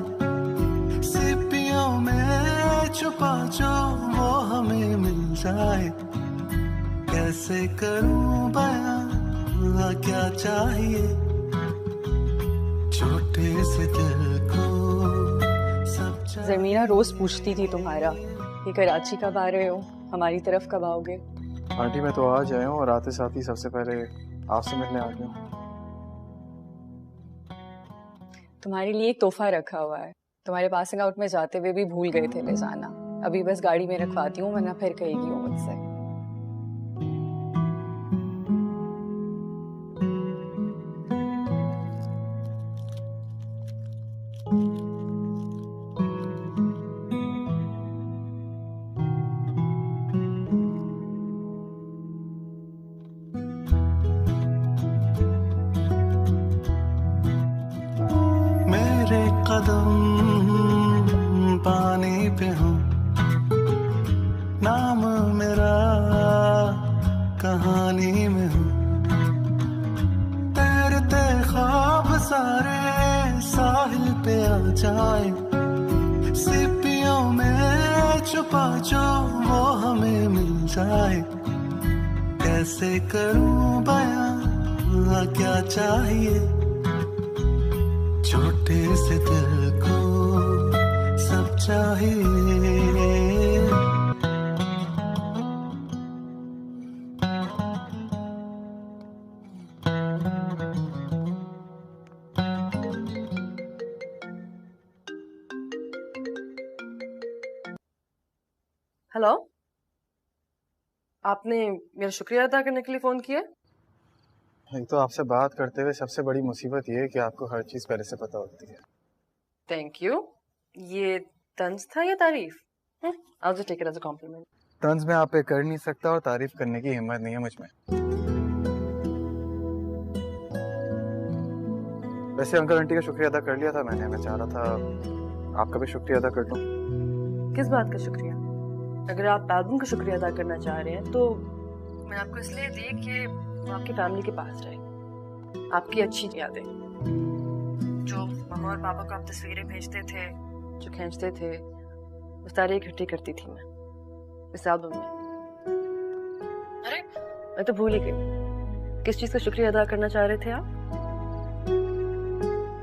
सीपियों में छुपा जो वो हमें मिल जाए। कैसे करूं बयां क्या चाहिए छोटे से दिल को सब चाहिए। ज़मीना रोज पूछती थी तुम्हारा कि कराची कब आ रहे हो, हमारी तरफ कब आओगे। आंटी मैं तो आज आया हूँ और आते साथ ही सबसे पहले आपसे मिलने आ गया हूँ। तुम्हारे लिए एक तोहफा रखा हुआ है, तुम्हारे पासिंग आउट में जाते हुए भी भूल गए थे ले जाना। अभी बस गाड़ी में रखवाती हूँ, वरना फिर कहेगी वो मुझसे। मेरे कदम पानी पे हूँ, पानी में हूँ, तैरते ख्वाब सारे साहिल पे आ जाए, सीपियों में छुपा जो वो हमें मिल जाए। कैसे करूं बयां क्या चाहिए, छोटे से दिल को सब चाहिए। हेलो, आपने मेरा शुक्रिया अदा करने के लिए फोन किया? एक तो आपसे बात करते हुए सबसे बड़ी मुसीबत ये है कि आपको हर चीज पहले से पता होती है। Thank you. ये तंज था या तारीफ? I'll just take it as a compliment. तंज में आप पे कर नहीं सकता और तारीफ करने की हिम्मत नहीं है मुझ में। वैसे अंकल आंटी का शुक्रिया अदा कर लिया था मैंने, मैं चाह रहा था आपका भी शुक्रिया अदा कर लूं। किस बात का शुक्रिया? अगर आप एल्बम का शुक्रिया अदा करना चाह रहे हैं तो मैं आपको इसलिए दी कि वो आपकी फैमिली के पास रहे, आपकी अच्छी यादें, जो मम्मा और पापा को आप तस्वीरें भेजते थे, जो खींचते थे, वो सारी इकट्ठी करती थी मैं इस एल्बम में। अरे मैं तो भूल ही गई, किस चीज का शुक्रिया अदा करना चाह रहे थे आप?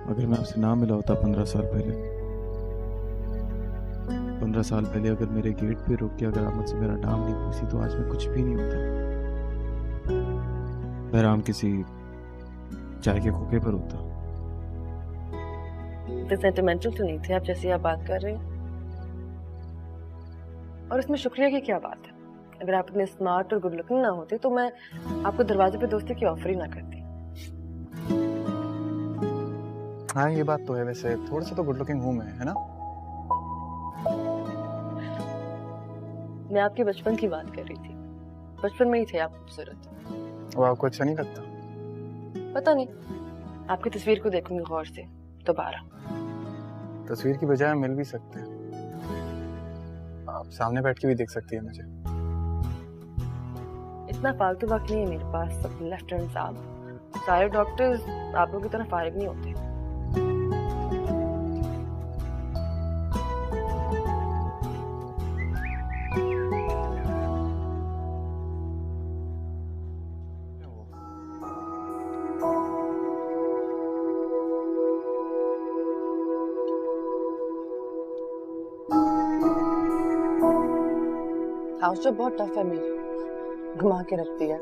अगर मैं आपसे ना मिला होता 15 साल पहले, 15 साल पहले अगर मेरे गेट पे रुक के अगर आप मुझसे मेरा नाम नहीं पूछती तो आज मैं कुछ भी नहीं होता। बहराम किसी चाय के खोखे पर होता। तो सेंटिमेंटल तो नहीं थे आप जैसे आप बात कर रहे हैं। और इसमें शुक्रिया की क्या बात है? अगर आप इतने स्मार्ट और गुड लुकिंग ना होते तो मैं आपको दरवाजे पे दोस्ती की ऑफर ही ना करती। हाँ ये बात तो है, वैसे थोड़ा सा तो गुड लुकिंग हूँ मैं, है ना? मैं आपके बचपन की बात कर रही थी, बचपन में ही थे आप खूबसूरत। वो आपको अच्छा नहीं लगता? पता नहीं, आपकी तस्वीर को देखूंगी गौर से दोबारा। तस्वीर की बजाय मिल भी सकते हैं, आप सामने बैठ के भी देख सकती है मुझे। इतना फालतू वक्त नहीं है मेरे पास अपने लेफ्टिनेंट साहब, सारे डॉक्टर्स आप लोगों की तरह फारिग नहीं होते। हाउस जो बहुत टफ है मेरी, घुमा के रखती है।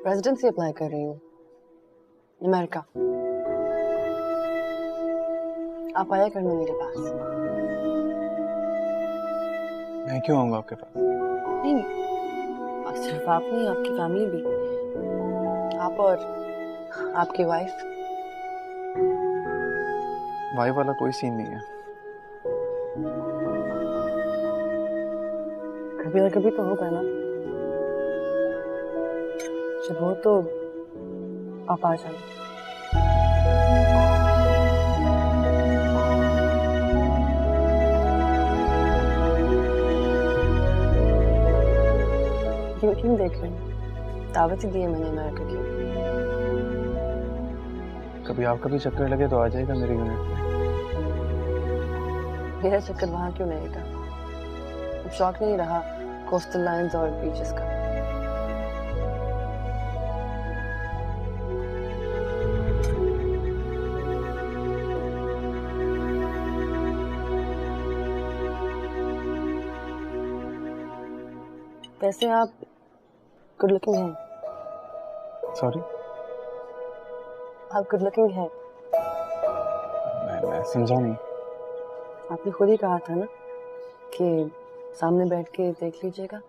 रेजिडेंसी अप्लाई कर रही हूँ अमेरिका, आप आया करना मेरे पास। मैं क्यों आऊंगा आपके पास? नहीं, सिर्फ आप नहीं, आपकी फैमिली भी, आप और आपकी वाइफ। वाइफ वाला कोई सीन नहीं है। कभी ना कभी तो होगा ना, जब हो तो आप आ जाना। क्यों देख रहे हैं? दावत ही दी है मैंने अमेरिका की। कभी आपका भी चक्कर लगे तो आ जाएगा मेरे यूनिट में। मेरा चक्कर वहां क्यों लगेगा? अब शौक नहीं रहा कोस्टल लाइन्स और बीचेस का। वैसे आप गुड लुकिंग हैं। सॉरी? आप गुड लुकिंग हैं। मैं समझा नहीं। आपने खुद ही कहा था ना कि सामने बैठ के देख लीजिएगा,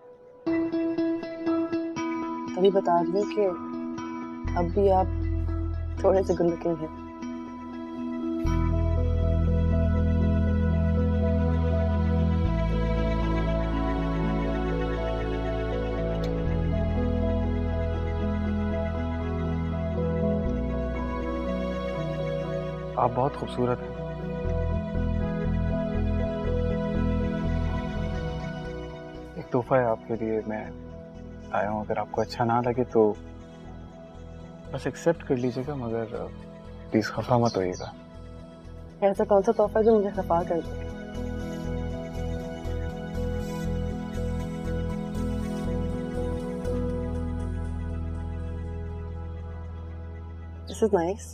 तभी बता रही हूँ कि अब भी आप थोड़े से गुड लुकिंग हैं। आप बहुत खूबसूरत हैं। एक तोहफा है आपके लिए, मैं आया हूँ। अगर आपको अच्छा ना लगे तो बस एक्सेप्ट कर लीजिएगा, मगर प्लीज खफा मत होइएगा। ऐसा कौन सा तोहफा जो मुझे खफा कर दे? This is nice.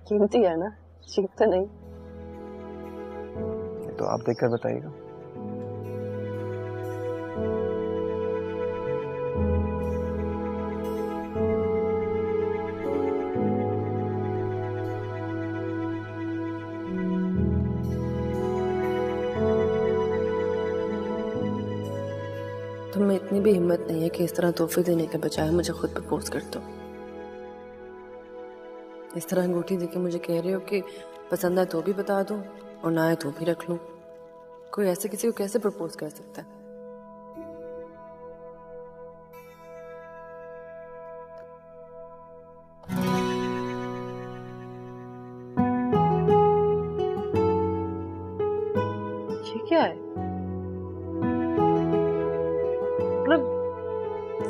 कीमती है ना, चीप तो नहीं। तो आप देखकर बताइएगा। तुम में इतनी भी हिम्मत नहीं है कि इस तरह तोहफे देने के बजाय मुझे खुद प्रपोज कर दो। इस तरह अंगूठी देके मुझे कह रहे हो कि पसंद है तो भी बता दो और ना है तो भी रख लो। कोई ऐसे किसी को कैसे प्रपोज कर सकता है? ये क्या है? मतलब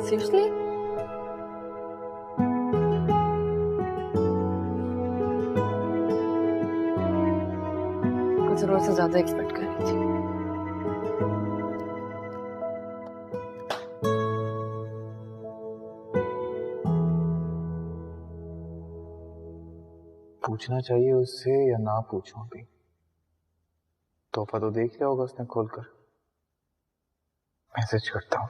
सीरियसली? जरूरत से ज्यादा एक्सपेक्ट कर रही थी। पूछना चाहिए उससे या ना पूछूं? अभी तोहफा तो देख लिया होगा उसने खोलकर। मैसेज करता हूँ।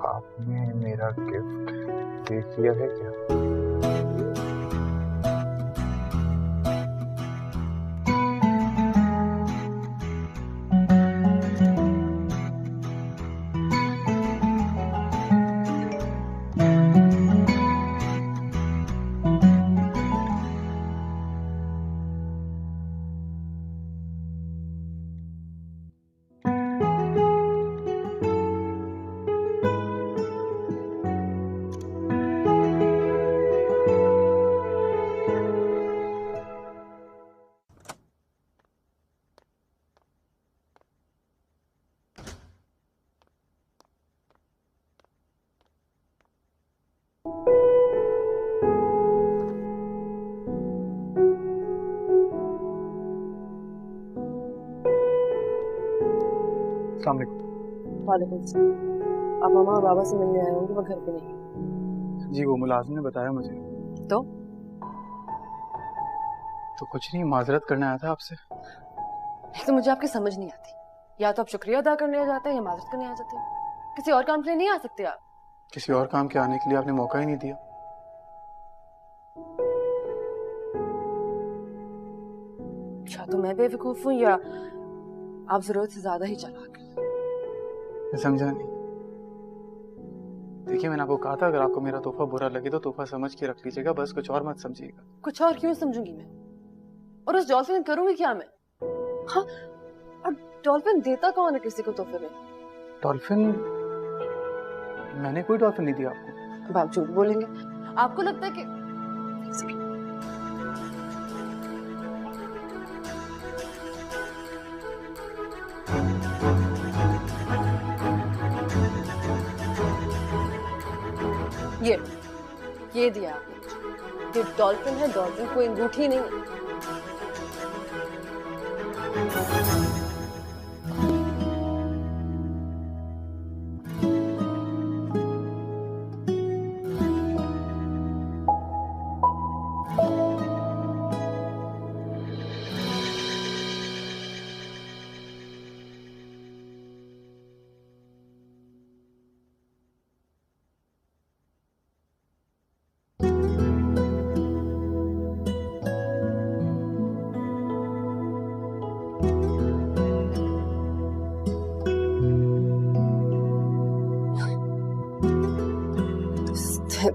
आपने मेरा गिफ्ट देख लिया है क्या? वालेकुम सलाम। आप मामा और बाबा से मिलने आए होंगे, वो घर पे नहीं। जी वो मुलाजिम ने बताया मुझे। तो कुछ नहीं, माजरत करने आया था आपसे। एक तो मुझे आपकी समझ नहीं आती, या तो आप शुक्रिया अदा करने आ जाते हैं या माजरत करने आ जाते हैं। किसी और काम के लिए नहीं आ सकते आप? किसी और काम के आने के लिए आपने मौका ही नहीं दिया। या तो मैं बेवकूफ हूँ या आप जरूरत से ज्यादा ही चालाक हैं। मैं समझा नहीं। देखिए मैंने आपको कहा था अगर आपको मेरा तोहफा बुरा लगे तो तोहफा समझ के रख लीजिएगा, बस कुछ और मत समझिएगा। कुछ और क्यों समझूंगी मैं? और उस डॉल्फिन करूंगी क्या मैं? हाँ, और डॉल्फिन देता कौन है किसी को तोहफे में? डॉल्फिन? मैंने कोई डॉल्फिन नहीं दिया आपको। अब आप झूठ बोलेंगे। आपको लगता है कि ये दिया आपने मुझे। ये डॉल्फिन है, डॉल्फिन कोई अंगूठी नहीं है।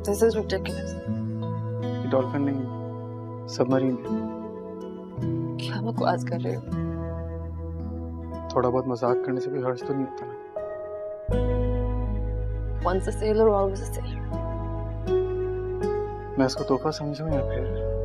This is ridiculous. ये डॉल्फिन नहीं, सबमरीन है। क्या बकवास कर रहे हो? थोड़ा बहुत मजाक करने से भी हर्ष तो नहीं होता ना। Once a sailor, always a sailor. मैं इसको तोहफा समझूं या फिर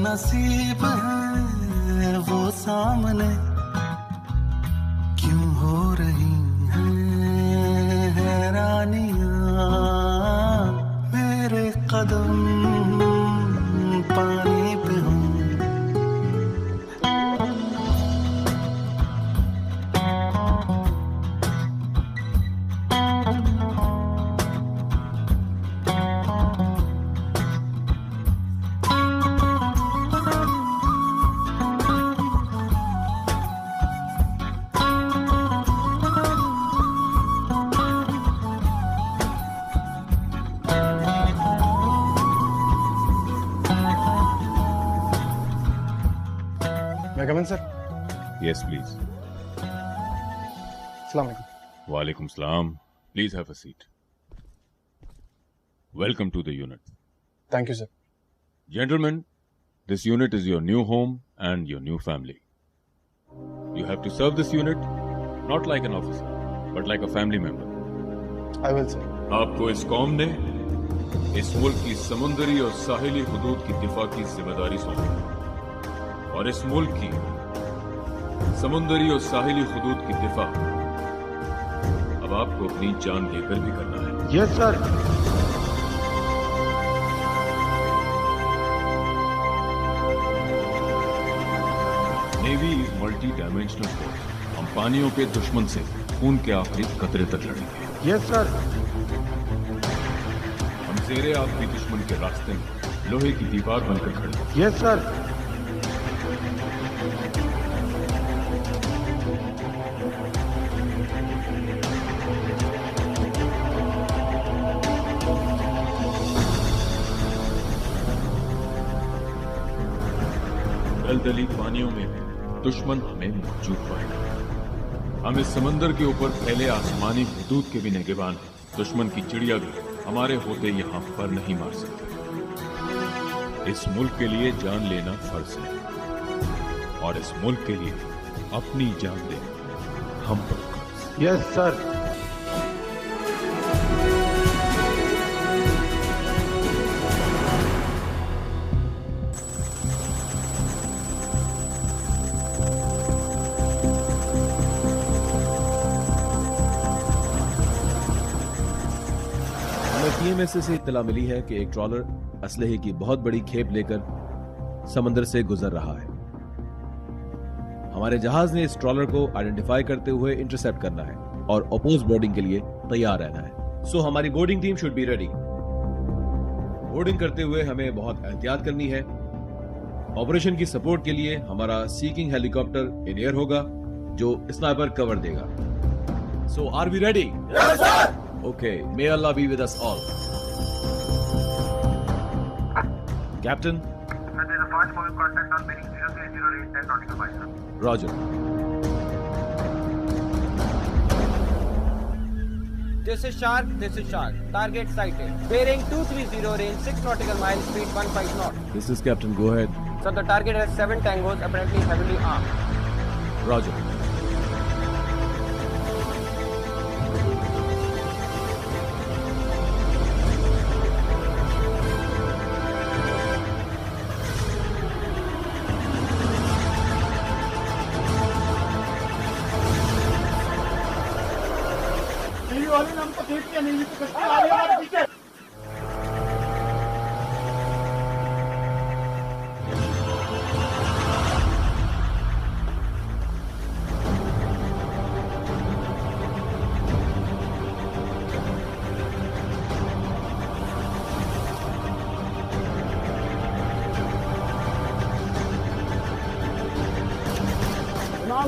नसीब है वो सामने क्यों हो रही हैं हैरानियां मेरे कदम पानी पे हूँ सर यस प्लीज अस्सलाम वालेकुम वालेकुम सलाम please have a seat welcome to the unit thank you sir gentlemen this unit is your new home and your new family you have to serve this unit not like an officer but like a family member I will sir आपको इस कौम ने इस मुल्क की समुद्री और साहिली हुदूद की दिफा की जिम्मेदारी सौंपी और इस मुल्क की समुद्री और साहिली हुदूद की दिफा अब आपको अपनी जान देकर भी करना है yes sir navy is multi dimensional force हम पानियों के दुश्मन से खून के आखिरी कतरे तक लड़ेंगे यस सर हम जेरे आखिरी दुश्मन के रास्ते में लोहे की दीवार बनकर खड़े हैं यस सर दलदली पानियों में भी दुश्मन हमें मौजूद पाएगा हम इस समंदर के ऊपर फैले आसमानी हुदूद के भी निगहबान हैं दुश्मन की चिड़िया भी हमारे होते यहाँ पर नहीं मार सकते इस मुल्क के लिए जान लेना फर्ज है और इस मुल्क के लिए अपनी जान देना हम पर कर्ज यस सर टीएमएसए से इत्तला मिली है कि एक ट्रॉलर असलहे की बहुत बड़ी खेप लेकर समंदर से गुजर रहा है हमारे जहाज ने इस ट्रॉलर को आइडेंटिफाई करते हुए इंटरसेप्ट करना है और अपोज बोर्डिंग के लिए तैयार रहना है सो हमारी boarding team should be ready boarding करते हुए हमें बहुत एहतियात करनी है ऑपरेशन की सपोर्ट के लिए हमारा सीकिंग हेलीकॉप्टर इन एयर होगा जो स्नाइपर कवर देगा so are we ready Okay, may Allah be with us all. Captain? Sir, there is a fast moving contact on bearing 0308 10 nautical miles, sir. Roger. This is Shark. Target sighted. Bearing 230, range 6 nautical miles, speed 15 knots. This is Captain, go ahead. Sir, the target has 7 tangos, apparently heavily armed. Roger. वाले ने हमको देख के नहीं तो कश्ती आ रही है हमारे पीछे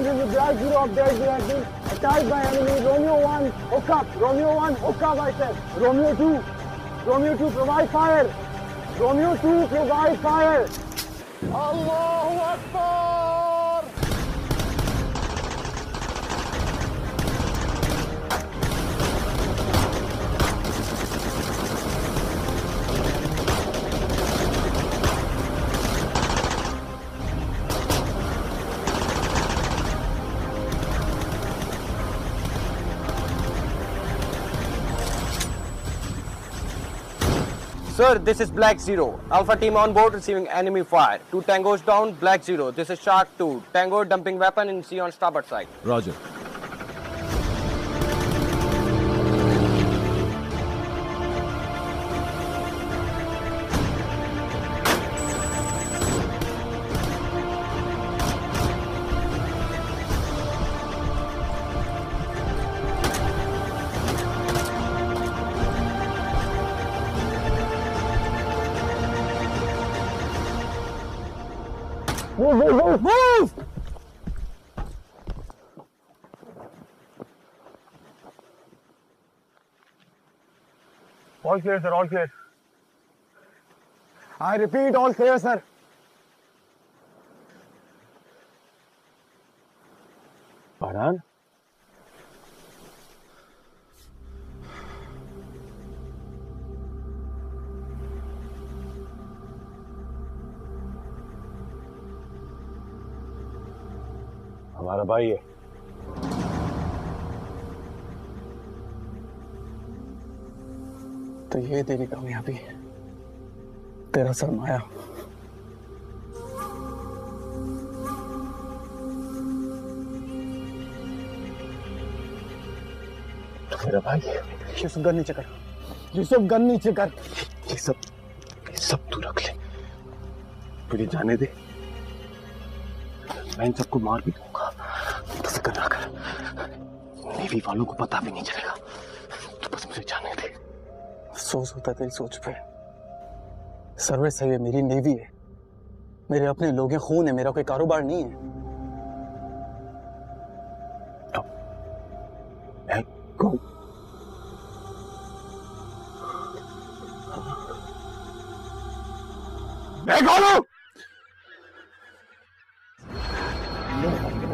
This is Black Zero update. We have been attacked by enemy. Romeo 1, hook up. Romeo 1, hook up, I said. Romeo 2. Romeo 2, provide fire. Romeo 2, provide fire. Allahu Akbar. Sir, this is Black Zero. Alpha team on board receiving enemy fire. 2 tangos down, Black Zero. This is Shark 2. Tango dumping weapon in sea on starboard side. Roger. Move! All clear, sir, all clear. I repeat, all clear, sir. Farhan? हमारा भाई है। तो ये तेरी कामयाबी, तेरा सरमाया। मेरा भाई। यूसुफ गन नीचे कर, यूसुफ गन नीचे कर। ये सब तू रख ले, मुझे जाने दे। मैं इन सबको मार भी दूंगा, तो फिक्र ना कर। नेवी वालों को पता भी नहीं चलेगा, तो बस मुझे जाने दे। अफसोस होता है तेरी सोच पे। सर्विस है ये, मेरी नेवी है, मेरे अपने लोग हैं, खून है, मेरा कोई कारोबार नहीं है। मैं कौन? मैं कौन हूं?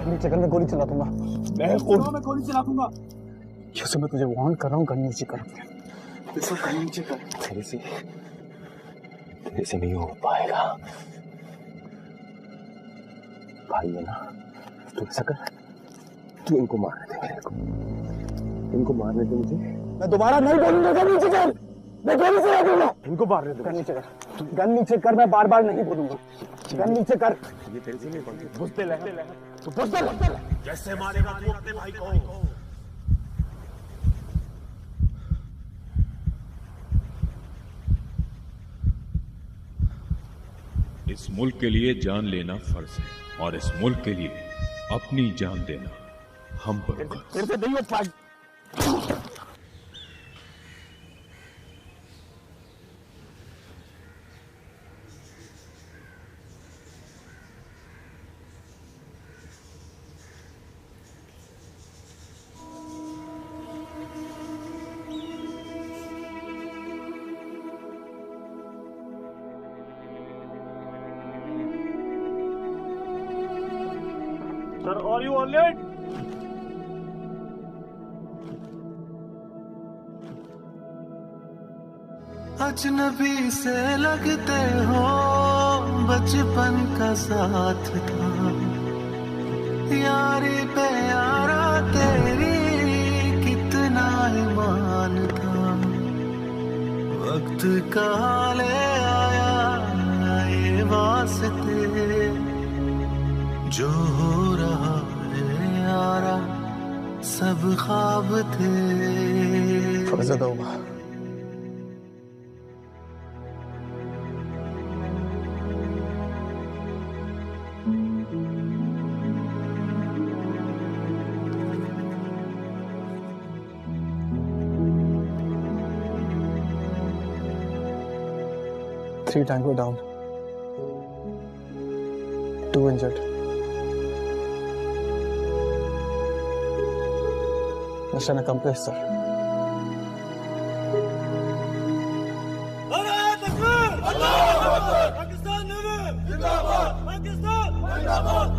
नीचे कर, मैं गोली चला दूंगा। मैं गोली चला दूंगा। यूसुफ, मैं तुझे वार्न कर रहा हूँ, गन नीचे कर। यूसुफ, गन नीचे कर। तेरे से नहीं हो पाएगा। भाई है ना, तू ऐसा कर, तू इनको मारने दे मेरे को, इनको मारने दे मुझे। मैं दोबारा नहीं बोलूंगा, गन नीचे कर। मैं गोली चला दूंगा। इनको मारने दे। गन नीचे कर, गन नीचे कर, मैं बार बार नहीं बोलूंगा। गन नीचे कर। ये तेरे से नहीं बनती। बुझते तू बुझते कैसे मारेगा तू अपने भाई को? इस मुल्क के लिए जान लेना फर्ज है और इस मुल्क के लिए अपनी जान देना हम पर कर्ज। तेरे से नहीं हो पाएगा। Sir, are you on it? अजनबी से लगते हो, बचपन का साथ था, यारी पे यारा तेरी कितना ईमान था। वक्त का ले आया ये वास्ते, जो हो रहा है यारा सब ख्वाब थे। फर्जद होगा। Three tango down, 2 injured. Mission accomplish sir. Pakistan जिंदाबाद, पाकिस्तान जिंदाबाद।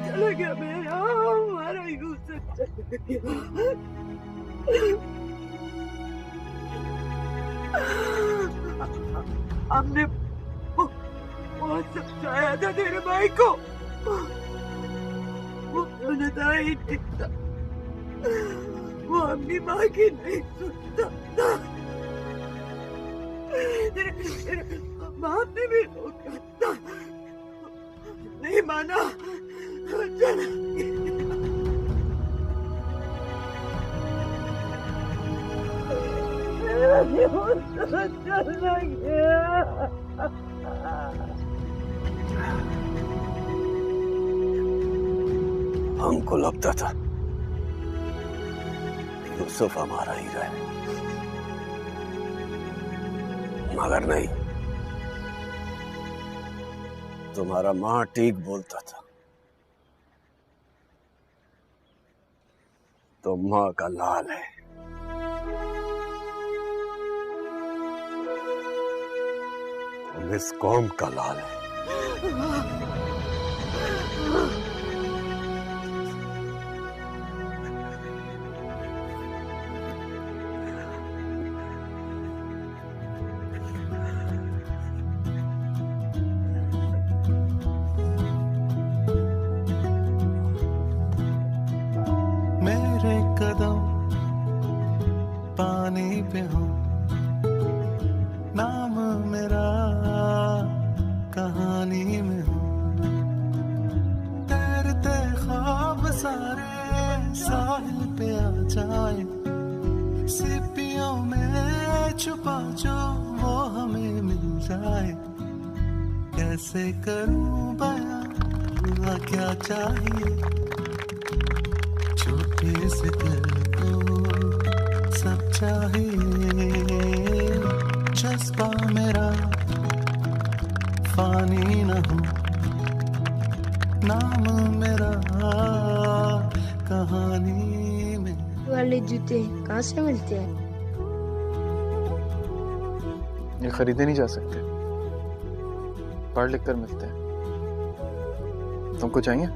चला गया मेरा हमारा यूसुफ चला गया। हमने बहुत समझाया था तेरे भाई को, वो सुनता ही नहीं था, वो अपनी माँ की नहीं सुनता था। तेरे बाप ने भी रोका था, नहीं माना, चला गया। हमको लगता था यूसुफ हमारा ही रहे, मगर नहीं, तुम्हारा माँ ठीक बोलता था। तो माँ का लाल है। तुम इस कौम का लाल है। मेरे कदम पानी पे हो, नाम मेरा कहानी में हो, तैरते ख्वाब सारे साहिल पे आ जाए, सीपियों में छुपा जो वो हमें मिल जाए। कैसे करूं बयां क्या चाहिए, छोटे से दिल को सब चाहिए। जज्बा मेरा फानी न हो, नाम मेरा कहानी में। वाले जूते कहाँ से मिलते हैं? ये खरीदे नहीं जा सकते, पढ़ लिख कर मिलते हैं। तुमको चाहिए?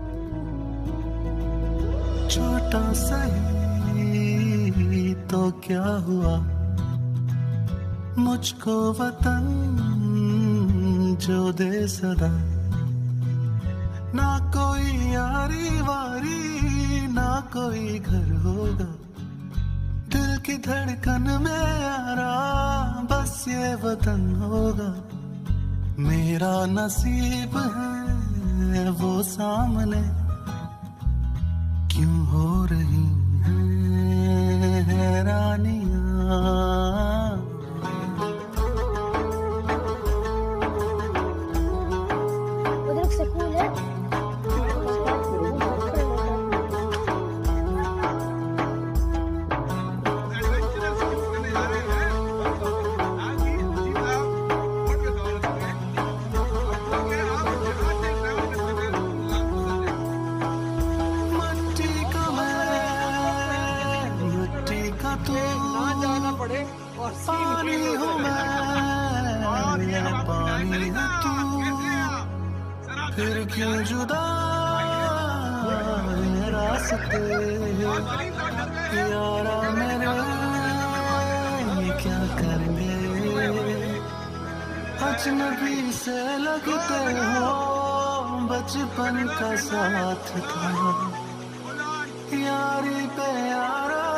छोटा सही तो क्या हुआ, मुझको वतन जो दे सदा। ना कोई यारी वारी, ना कोई घर होगा, दिल की धड़कन में यारा बस ये वतन होगा। मेरा नसीब है वो सामने, क्यों हो रही हैं हैरानियां। उधर स्कूल है। पानी हूँ मैं, पानी है तू, फिर क्यों जुदा ये रास्ता रास्ते यारा मेरे ये क्या करेंगे अजनबी से लगते हो बचपन का साथ था यारी पे यारा